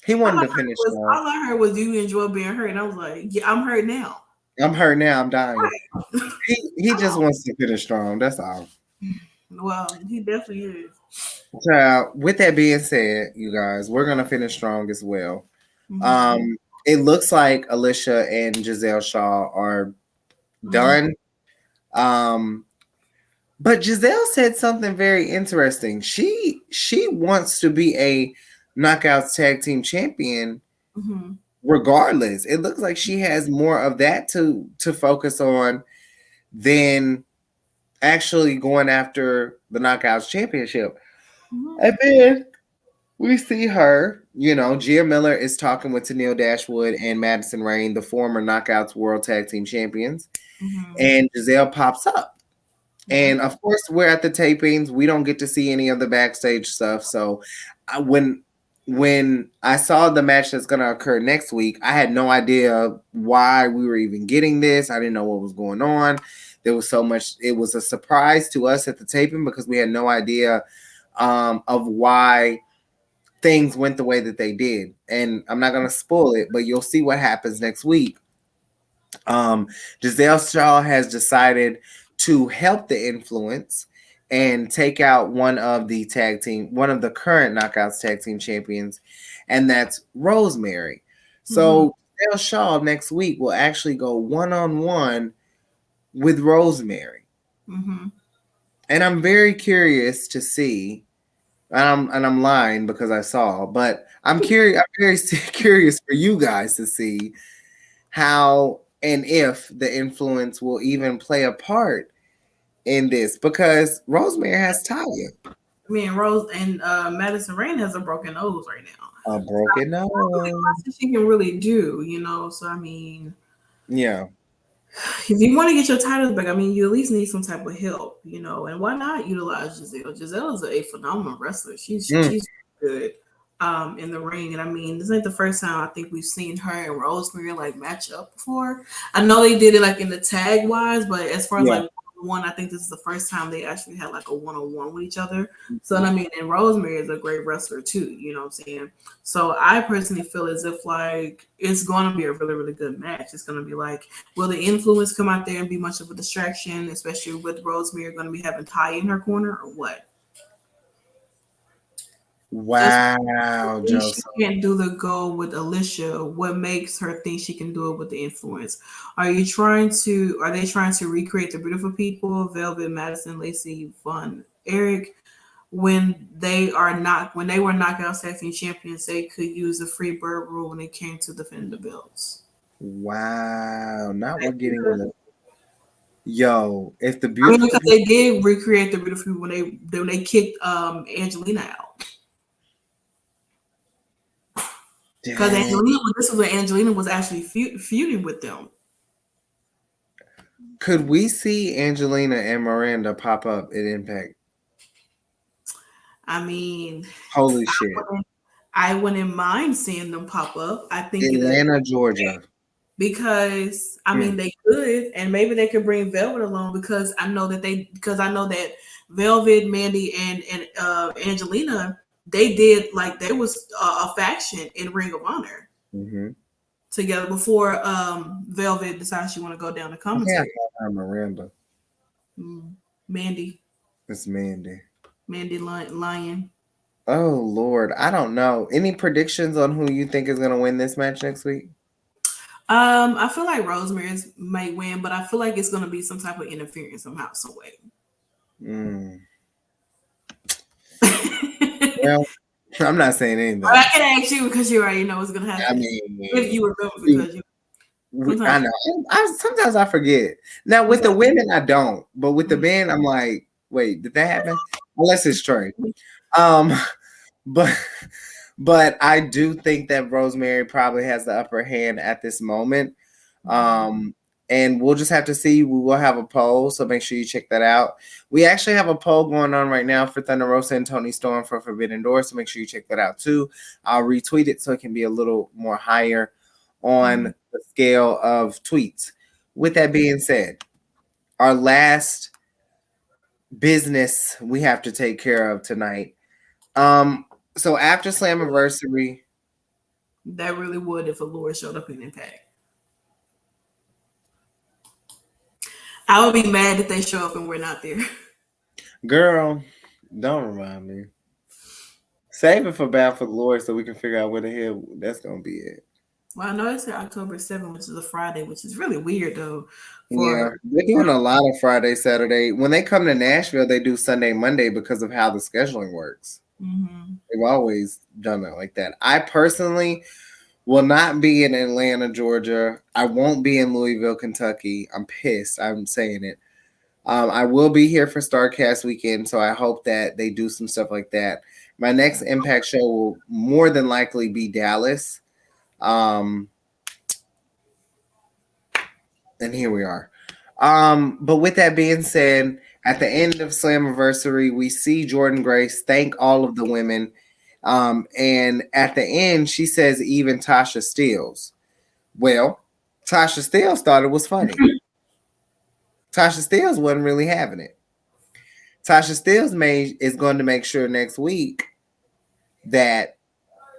He wanted to finish strong. all I heard was you enjoy being hurt, and I was like, yeah, I'm hurt now. I'm hurt now. I'm dying. He just wants to finish strong. That's all. Well, he definitely is. So, with that being said, you guys, we're gonna finish strong as well. Mm-hmm. It looks like Alicia and Giselle Shaw are done. But Giselle said something very interesting. She wants to be a Knockouts Tag Team Champion, regardless. It looks like she has more of that to focus on than actually going after the Knockouts Championship. And then we see her, Gia Miller is talking with Tennille Dashwood and Madison Rayne, the former Knockouts World Tag Team Champions. And Giselle pops up. And of course, we're at the tapings. We don't get to see any of the backstage stuff. So when I saw the match that's going to occur next week, I had no idea why we were even getting this. I didn't know what was going on. There was so much. It was a surprise to us at the taping because we had no idea of why things went the way that they did. And I'm not going to spoil it, but you'll see what happens next week. Giselle Shaw has decided to help the Influence and take out one of the current Knockouts Tag Team Champions, and that's Rosemary. So Giselle Shaw next week will actually go one-on-one with Rosemary. And I'm very curious to see, and I'm lying because I saw, but I'm curious. I'm very curious for you guys to see how and if the Influence will even play a part in this, because Rosemary has Talia. I mean, Rose and Madison Rayne has a broken nose right now. A broken nose. She can really do, So I mean, yeah. If you want to get your titles back, I mean, you at least need some type of help, And why not utilize Giselle? Giselle is a phenomenal wrestler. She's good in the ring, and I mean, this ain't the first time I think we've seen her and Rosemary like match up before. I know they did it like in the tag wise, but as far as like one, I think this is the first time they actually had like a one-on-one with each other. So I mean, and Rosemary is a great wrestler too, you know what I'm saying? So I personally feel as if like it's going to be a really, really good match. It's going to be like, will the Influence come out there and be much of a distraction, especially with Rosemary going to be having Ty in her corner, or what? Wow, Joseph. She can't do the goal with Alicia. What makes her think she can do it with the Influence? Are they trying to recreate the Beautiful People, Velvet, Madison, Lacey, Von, Eric? When they were Knockouts Tag Team Champions, they could use the free bird rule when it came to defend the belts. Wow. Now we're getting the if the Beautiful because they did recreate the Beautiful People when they kicked Angelina out. Because this was when Angelina was actually feuding with them. Could we see Angelina and Miranda pop up at Impact? I mean, holy shit! I wouldn't mind seeing them pop up. I think Atlanta, Georgia. Because I mean they could, and maybe they could bring Velvet along because I know that Velvet, Mandy, and Angelina. They did like there was a faction in Ring of Honor together before Velvet decided she want to go down the commentary. Miranda. Mandy. It's Mandy. Mandy Lion. Oh Lord, I don't know. Any predictions on who you think is going to win this match next week? I feel like Rosemary might win, but I feel like it's going to be some type of interference somehow, some way. Well, I'm not saying anything. I can ask you because you already know what's gonna happen. I mean, if you remember, because I know. Sometimes I forget. Now with the women, I don't, but with the men, I'm like, wait, did that happen? Unless it's true. But I do think that Rosemary probably has the upper hand at this moment. And we'll just have to see. We will have a poll, so make sure you check that out. We actually have a poll going on right now for Thunder Rosa and Tony Storm for Forbidden Door, so make sure you check that out too. I'll retweet it so it can be a little more higher on the scale of tweets. With that being said, our last business we have to take care of tonight. So after Slammiversary, that really would if Allure showed up in Impact. I would be mad if they show up and we're not there. Girl, don't remind me. Save it for Bound for Glory so we can figure out where the hell that's gonna be at. Well, I know it's October 7th, which is a Friday, which is really weird though. Yeah, they're doing a lot of Friday, Saturday. When they come to Nashville, they do Sunday, Monday because of how the scheduling works. Mm-hmm. They've always done it like that. I personally will not be in Atlanta, Georgia. I won't be in Louisville, Kentucky. I'm pissed. I'm saying it. I will be here for StarCast weekend, so I hope that they do some stuff like that. My next Impact show will more than likely be Dallas. And here we are. But with that being said, at the end of Slammiversary, we see Jordynne Grace thank all of the women. And at the end, she says even Tasha Steelz. Well, Tasha Steelz thought it was funny. Tasha Steelz wasn't really having it. Tasha Steelz is going to make sure next week that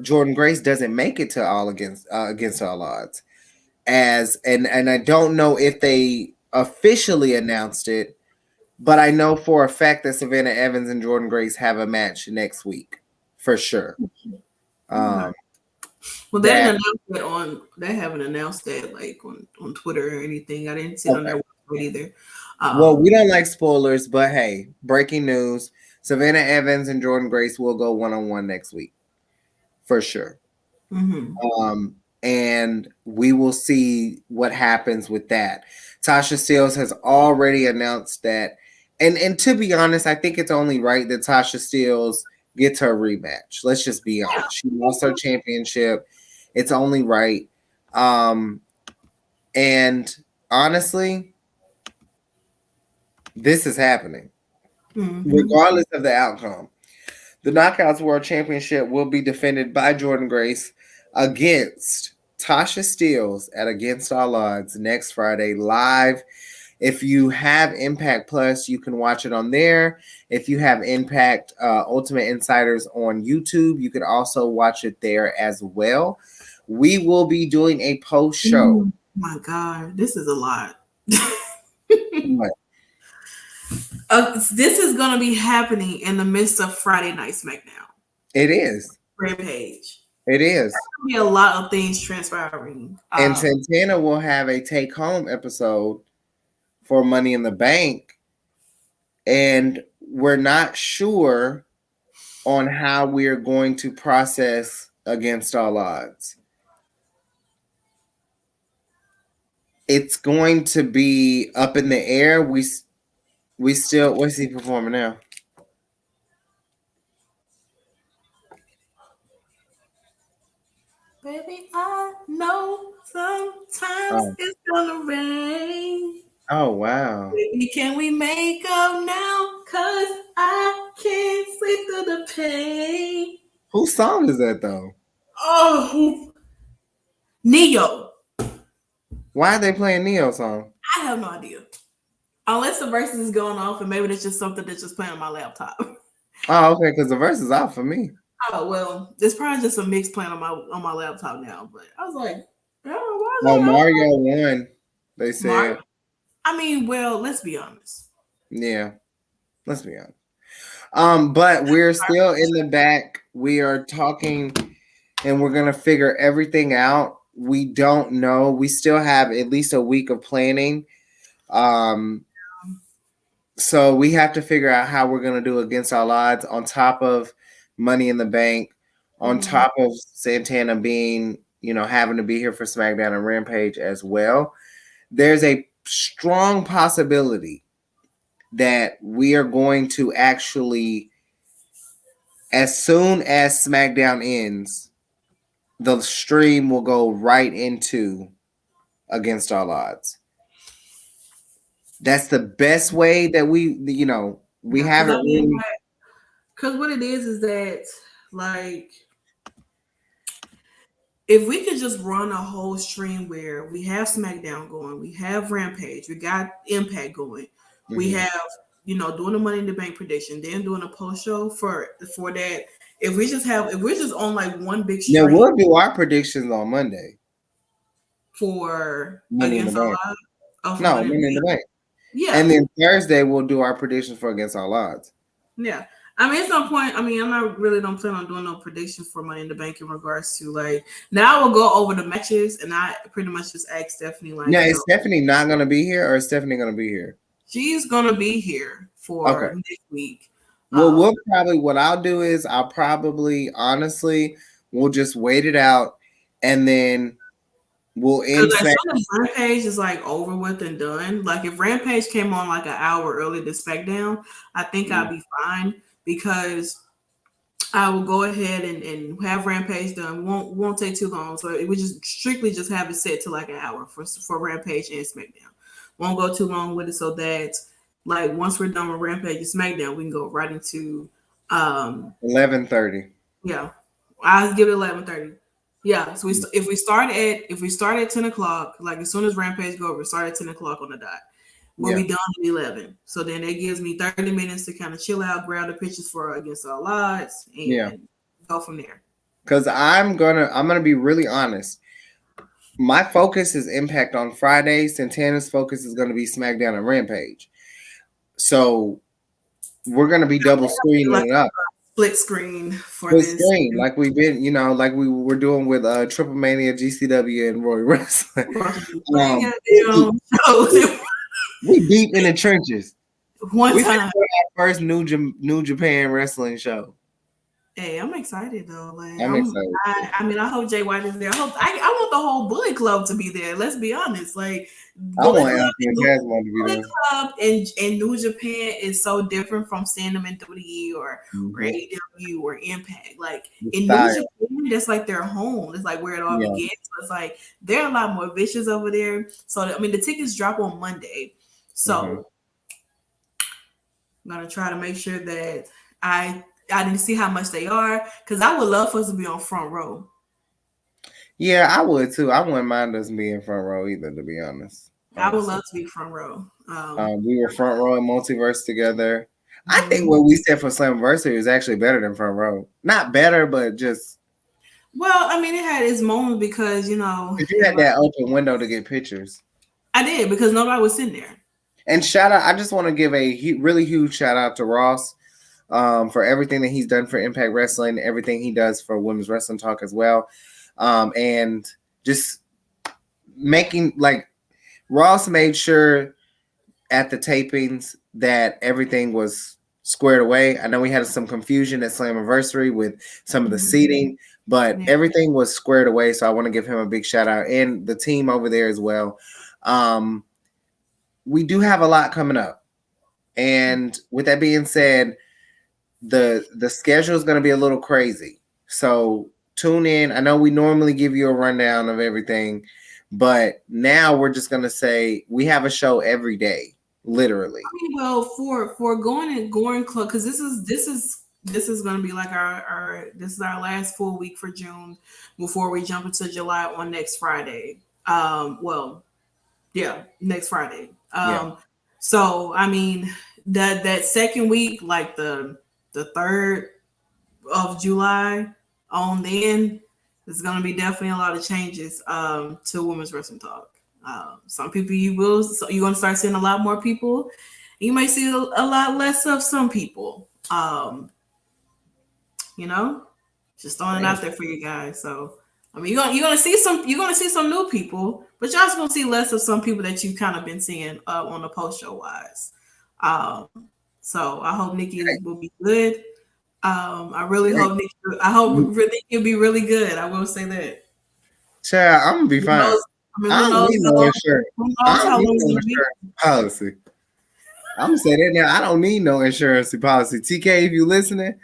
Jordynne Grace doesn't make it to All Against All Odds. And I don't know if they officially announced it, but I know for a fact that Savannah Evans and Jordynne Grace have a match next week for sure. Well, they didn't announce that on. They haven't announced that like on Twitter or anything. I didn't see it on their website either. Well, we don't like spoilers, but hey, breaking news: Savannah Evans and Jordynne Grace will go one-on-one next week for sure. Mm-hmm. And we will see what happens with that. Tasha Steelz has already announced that, and to be honest, I think it's only right that Tasha Steelz gets her rematch. Let's just be honest. She lost her championship. It's only right. And honestly, this is happening. Regardless of the outcome. The Knockouts World Championship will be defended by Jordynne Grace against Tasha Steelz at Against All Odds next Friday live. If you have Impact Plus, you can watch it on there. If you have Impact Ultimate Insiders on YouTube, you can also watch it there as well. We will be doing a post show. Oh my God, this is a lot. What? This is going to be happening in the midst of Friday Night SmackDown. It is. Rampage. It is. There's going to be a lot of things transpiring. And Santana will have a take-home episode for Money in the Bank. And we're not sure on how we're going to process Against All Odds. It's going to be up in the air. We still, what's he performing now? Baby, I know sometimes it's gonna rain. Oh, wow. Baby, can we make up now? Cause I can't sleep through the pain. Whose song is that though? Oh, Neo. Why are they playing Neo song? I have no idea. Unless the verses is going off, and maybe it's just something that's just playing on my laptop. Oh, okay, because the verse is out for me. Oh well, it's probably just a mix playing on my laptop now. But I was like, oh, Mario won. They said. Mario? I mean, well, let's be honest. Yeah, let's be honest. But we're still in the back. We are talking, and we're gonna figure everything out. We don't know. We still have at least a week of planning. So we have to figure out how we're gonna do Against All Odds on top of Money in the Bank, on top of Santana being, having to be here for SmackDown and Rampage as well. There's a strong possibility that we are going to actually, as soon as SmackDown ends, the stream will go right into Against All Odds. That's the best way that we haven't really. Because what it is that like if we could just run a whole stream where we have SmackDown going, we have Rampage, we got Impact going, we have doing the Money in the Bank prediction, then doing a post show for that. If we're just on like one big stream. Yeah, we'll do our predictions on Monday for Money in the Against All Bank. Odds. No, Money in the Bank. Yeah, and then Thursday we'll do our predictions for Against All Odds. Yeah. I mean, it's no point. I mean, don't plan on doing no predictions for Money in the Bank in regards to like. Now I will go over the matches, and I pretty much just ask Stephanie like. Yeah, is Stephanie not gonna be here, or is Stephanie gonna be here? She's gonna be here for next week. Well, what I'll do is honestly, we'll just wait it out, and then we'll end. As soon as Rampage is like over with and done, like if Rampage came on like an hour early to SmackDown, I think I'd be fine because I will go ahead and have Rampage done. Won't take too long. So we just strictly just have it set to like an hour for Rampage and SmackDown. Won't go too long with it so that like once we're done with Rampage and SmackDown, we can go right into 11:30. Yeah, I'll give it 11:30. Yeah, so if we start at 10 o'clock, like as soon as Rampage go over, start at 10 o'clock on the dot. We'll be done at 11. So then that gives me 30 minutes to kind of chill out, grab the pictures for Against All Odds, and go from there. Because I'm gonna be really honest. My focus is Impact on Friday. Santana's focus is gonna be SmackDown and Rampage. So we're gonna be double screening it up. Split screen for this. Screen, like we've been, like we were doing with Triple Mania, GCW, and Roy Wrestling. We deep in the trenches. One time, our first New Japan wrestling show. Hey, I'm excited though. Like, I'm excited. I hope Jay White is there. I want the whole Bullet Club to be there. Let's be honest. Like, I want Anthony Jasmine to be there. Bullet Club and New Japan is so different from seeing them in WWE or AEW or Impact. Like in New Japan, that's like their home. It's like where it all begins. So it's like they're a lot more vicious over there. So I mean, the tickets drop on Monday. So I'm gonna try to make sure that I didn't see how much they are because I would love for us to be on front row. Yeah, I would too. I wouldn't mind us being front row either, to be honest. I would love to be front row. We were front row in Multiverse together. I think what we said for Slammiversary is actually better than front row. Not better, but just. Well, I mean, it had its moments because you had that open window to get pictures. I did because nobody was sitting there. And shout out! I just want to give a really huge shout out to Ross. For everything that he's done for Impact Wrestling, everything he does for Women's Wrestling Talk as well. And just making Ross made sure at the tapings that everything was squared away. I know we had some confusion at Slammiversary with some of the seating, but everything was squared away. So I want to give him a big shout out and the team over there as well. We do have a lot coming up. And with that being said, the schedule is going to be a little crazy. So tune in. I know we normally give you a rundown of everything, but now we're just going to say we have a show every day, literally. I mean, well, for going club, because this is going to be like our last full week for June before we jump into July on next Friday. Next Friday. So I mean that second week, like the 3rd of July on then, there's going to be definitely a lot of changes to Women's Wrestling Talk. Some people you're going to start seeing a lot more people. You may see a lot less of some people. Just throwing it out there for you guys. So I mean, you're gonna see some new people, but you're also gonna see less of some people that you've kind of been seeing on the post show wise. So I hope Nikki will be good. I really hope Nikki. I hope Nikki will be really good. I will say that. Child, I'm gonna be fine. I don't need no insurance. I don't need no insurance policy. I'm gonna say that now. I don't need no insurance policy. TK, if you listening,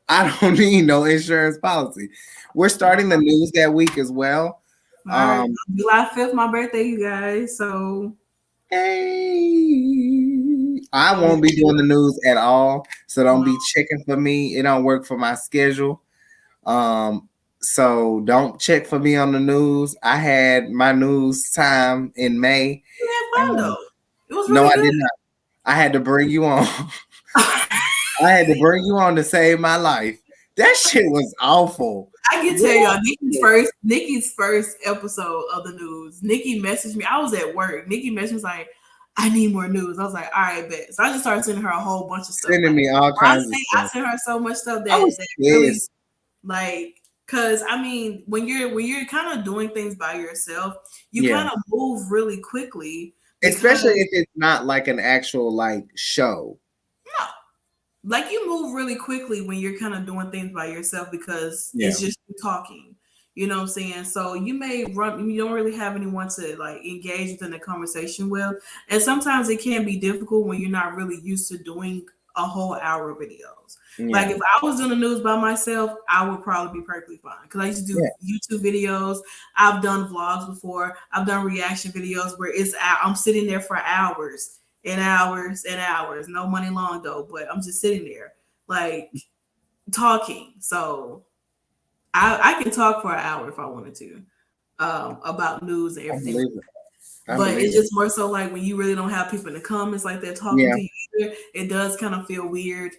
I don't need no insurance policy. We're starting the news that week as well. July 5th, my birthday, you guys. So Hey, I won't be doing the news at all, so don't be checking for me. It don't work for my schedule. So don't check for me on the news. I had my news time in May. You had fun though. It was No, really I good. did not. I had to bring you on. I had to bring you on to save my life. That shit was awful. I can tell y'all, Nikki's first episode of the news. Nikki messaged me. I was at work. Nikki messaged me was like, "I need more news." I was like, "All right, bet." So I just started sending her a whole bunch of stuff. Sending me all kinds of I stuff. sent her so much stuff I was that really, pissed. like, because I mean, when you're kind of doing things by yourself, you Yeah. kind of move really quickly. Especially if it's not like an actual like show. No. Like you move really quickly when you're kind of doing things by yourself because it's just you talking. You know what I'm saying? So you don't really have anyone to like engage within the conversation with. And sometimes it can be difficult when you're not really used to doing a whole hour of videos. Yeah. Like if I was doing the news by myself, I would probably be perfectly fine. Because I used to do YouTube videos. I've done vlogs before. I've done reaction videos where I'm sitting there for hours and hours and hours. No money long though, but I'm just sitting there like talking. So I can talk for an hour if I wanted to about news and everything. But it's just more so like when you really don't have people in the comments like they're talking to you either, it does kind of feel weird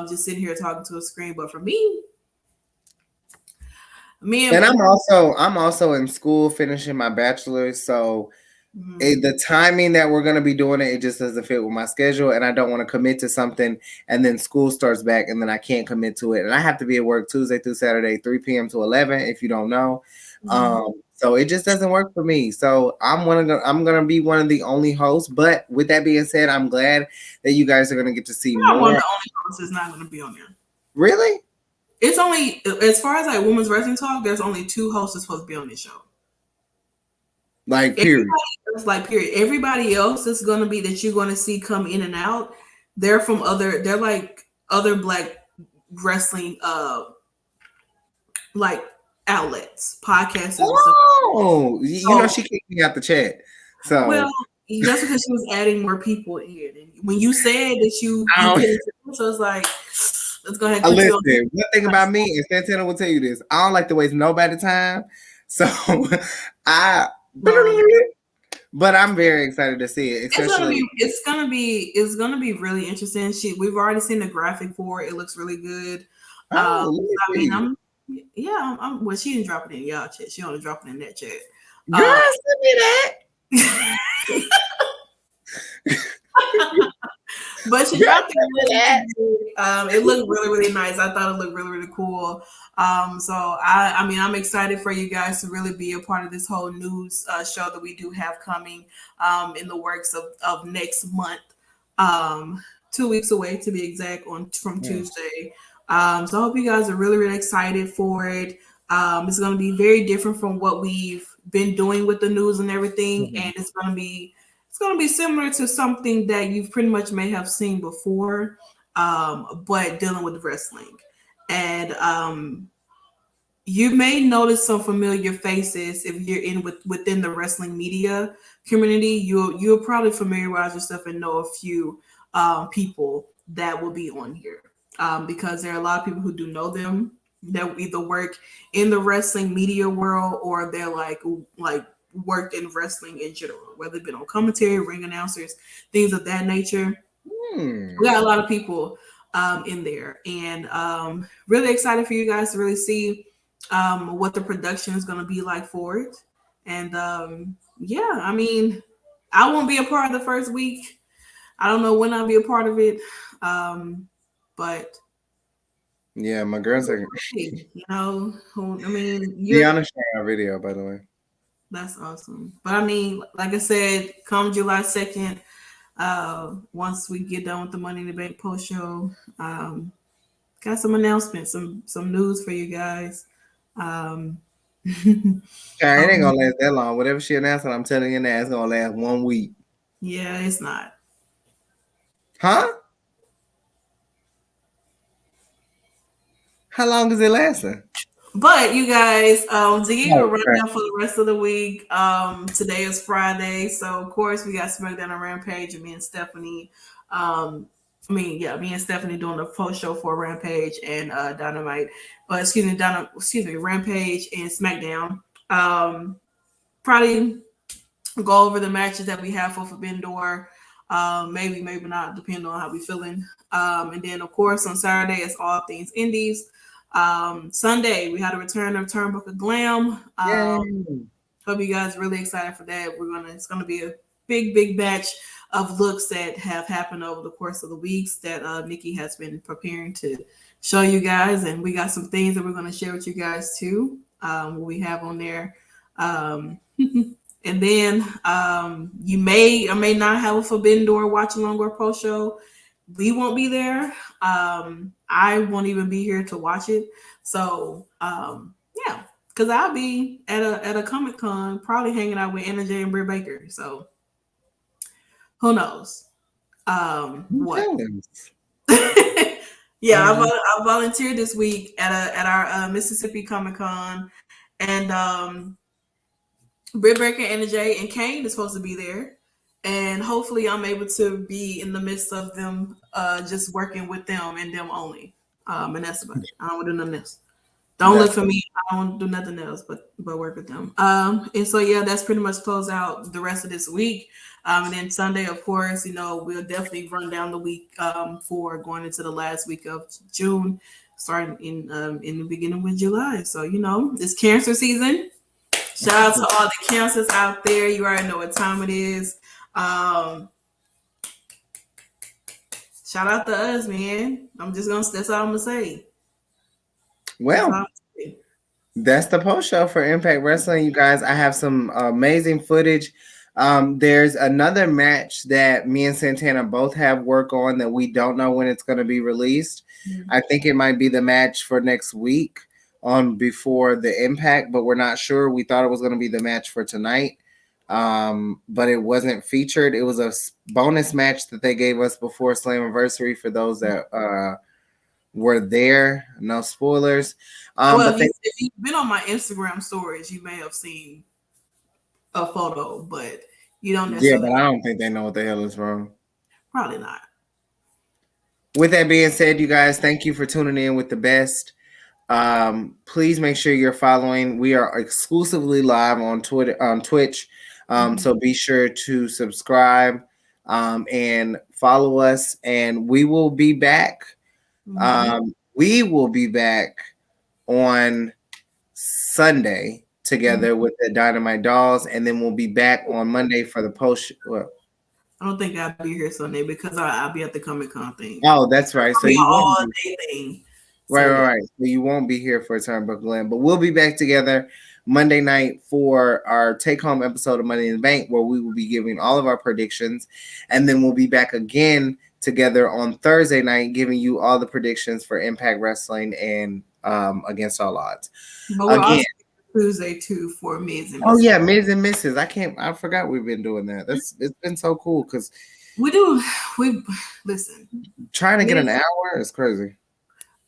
just sitting here talking to a screen. But for me and I'm also in school finishing my bachelor's, so the timing that we're going to be doing it just doesn't fit with my schedule, and I don't want to commit to something and then school starts back and then I can't commit to it, and I have to be at work Tuesday through Saturday 3 p.m. to 11 if you don't know. So it just doesn't work for me. So I'm gonna be one of the only hosts. But with that being said, I'm glad that you guys are gonna get to see more. One of the only hosts is not gonna be on there. Really? It's only, as far as like women's wrestling talk, there's only 2 hosts that's supposed to be on this show. Like period. Period. Everybody else is gonna be that you're gonna see come in and out. They're like other black wrestling like outlets, podcasts. Oh, you know she kicked me out the chat. So well, that's because she was adding more people in. And when you said that you so it's like, let's go ahead and listen. One thing about me, and Santana will tell you this, I don't like to waste nobody's time. So but I'm very excited to see it. It's gonna be really interesting. We've already seen the graphic for it. It looks really good. Well, she didn't drop it in y'all chat. She only dropped it in that chat. Girl, send me that. But she dropped it. It looked really, really nice. I thought it looked really, really cool. So I'm excited for you guys to really be a part of this whole news show that we do have coming in the works of next month. 2 weeks away to be exact, from Tuesday. So I hope you guys are really, really excited for it. It's going to be very different from what we've been doing with the news and everything, and it's going to be similar to something that you pretty much may have seen before, but dealing with wrestling. And you may notice some familiar faces if you're within the wrestling media community. You'll probably familiarize yourself and know a few people that will be on here, because there are a lot of people who do know them that either work in the wrestling media world or they're like worked in wrestling in general, whether they've been on commentary, ring announcers, things of that nature. We got a lot of people in there, and really excited for you guys to really see what the production is going to be like for it. And I mean, I won't be a part of the first week. I don't know when I'll be a part of it, but yeah, my girls are. Deonna sharing our video, by the way. That's awesome. But I mean, like I said, come July 2nd, once we get done with the Money in the Bank post show, got some announcements, some news for you guys. It ain't gonna last that long. Whatever she announced, I'm telling you now, it's gonna last 1 week. Yeah, it's not. Huh? How long is it lasting? But you guys, to give you a Okay. rundown for the rest of the week, today is Friday, so of course we got SmackDown and Rampage, and me and Stephanie. Me and Stephanie doing the post show for Rampage and Dynamite. Rampage and SmackDown. Probably go over the matches that we have for Forbidden Door. Maybe not, depending on how we feeling. And then of course on Saturday it's all things indies. Sunday we had a return of Turnbuckle Glam. Hope you guys really excited for that. It's gonna be a big batch of looks that have happened over the course of the weeks that Nikki has been preparing to show you guys, and we got some things that we're going to share with you guys too. What we have on there. And then you may or may not have a Forbidden Door watch along or post show. We won't be there. I won't even be here to watch it. So yeah, because I'll be at a Comic Con, probably hanging out with Anna J and Britt Baker. So who knows? What? Yeah, I volunteered this week at our Mississippi Comic Con, and Britt Baker, Anna J, and Kane is supposed to be there, and hopefully I'm able to be in the midst of them, just working with them and them only. And that's about it. I don't want to do nothing else. Don't look for me. I don't do nothing else but work with them. And so yeah, that's pretty much close out the rest of this week. And then Sunday, of course, we'll definitely run down the week for going into the last week of June, starting in the beginning with July. So it's cancer season. Shout out to all the cancers out there. You already know what time it is. Shout out to us, man. That's all I'm gonna say. Well, that's the post show for Impact Wrestling, you guys. I have some amazing footage. There's another match that me and Santana both have work on that we don't know when it's going to be released. Mm-hmm. I think it might be the match for next week on before the Impact, but we're not sure. We thought it was going to be the match for tonight, but it wasn't featured. It was a bonus match that they gave us before Slammiversary for those that were there. No spoilers. If you've been on my Instagram stories, you may have seen a photo, but you don't necessarily. Yeah, but I don't think they know what the hell is wrong. Probably not. With that being said, you guys, thank you for tuning in with the best. Please make sure you're following. We are exclusively live on Twitch. So be sure to subscribe and follow us, and we will be back. We will be back on Sunday together with the Dynamite Dolls, and then we'll be back on Monday for the post. Well, I don't think I'll be here Sunday because I'll be at the Comic Con thing. Oh, that's right. So you all day thing. Right. So you won't be here for Turnbuckle Glam, but we'll be back together Monday night for our take-home episode of Money in the Bank, where we will be giving all of our predictions, and then we'll be back again together on Thursday night, giving you all the predictions for Impact Wrestling and Against All Odds. But we're again, Tuesday too for Miz and Mrs. Oh yeah, Miz and Mrs. I forgot we've been doing that. It's been so cool because we listen. Trying to get an hour is crazy.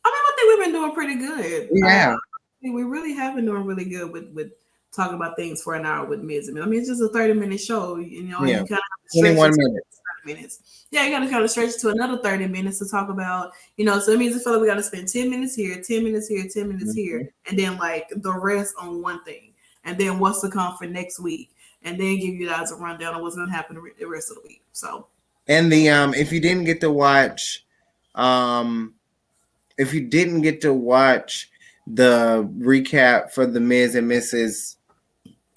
I think we've been doing pretty good. Yeah. We really have been doing really good with talking about things for an hour with Miz. I mean, it's just a 30-minute show. You kind of 21 minutes. 30 minutes. Yeah, you got to kind of stretch to another 30 minutes to talk about, so it means we got to spend 10 minutes here, 10 minutes here, 10 minutes here, and then like the rest on one thing, and then what's to come for next week, and then give you guys a rundown of what's going to happen the rest of the week. So, and the if you didn't get to watch, the recap for the Miz and Mrs.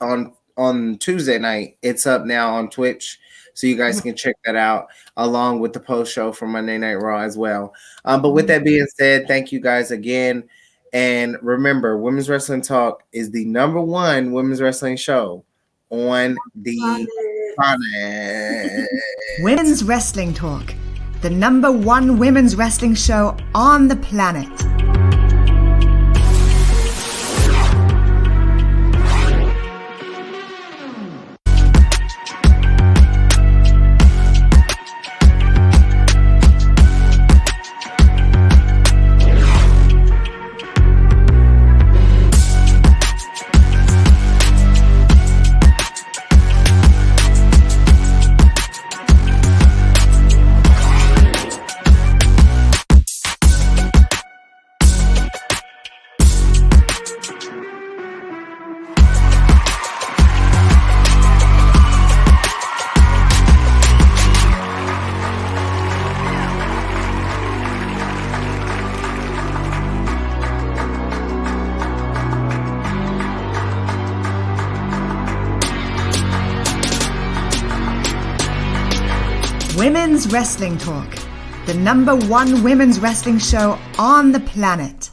on Tuesday night, it's up now on Twitch, so you guys can check that out along with the post show for Monday Night Raw as well. But with that being said, thank you guys again, and remember, Women's Wrestling Talk is the #1 women's wrestling show on the planet. Women's Wrestling Talk, the #1 women's wrestling show on the planet. Women's Wrestling Talk, the #1 women's wrestling show on the planet.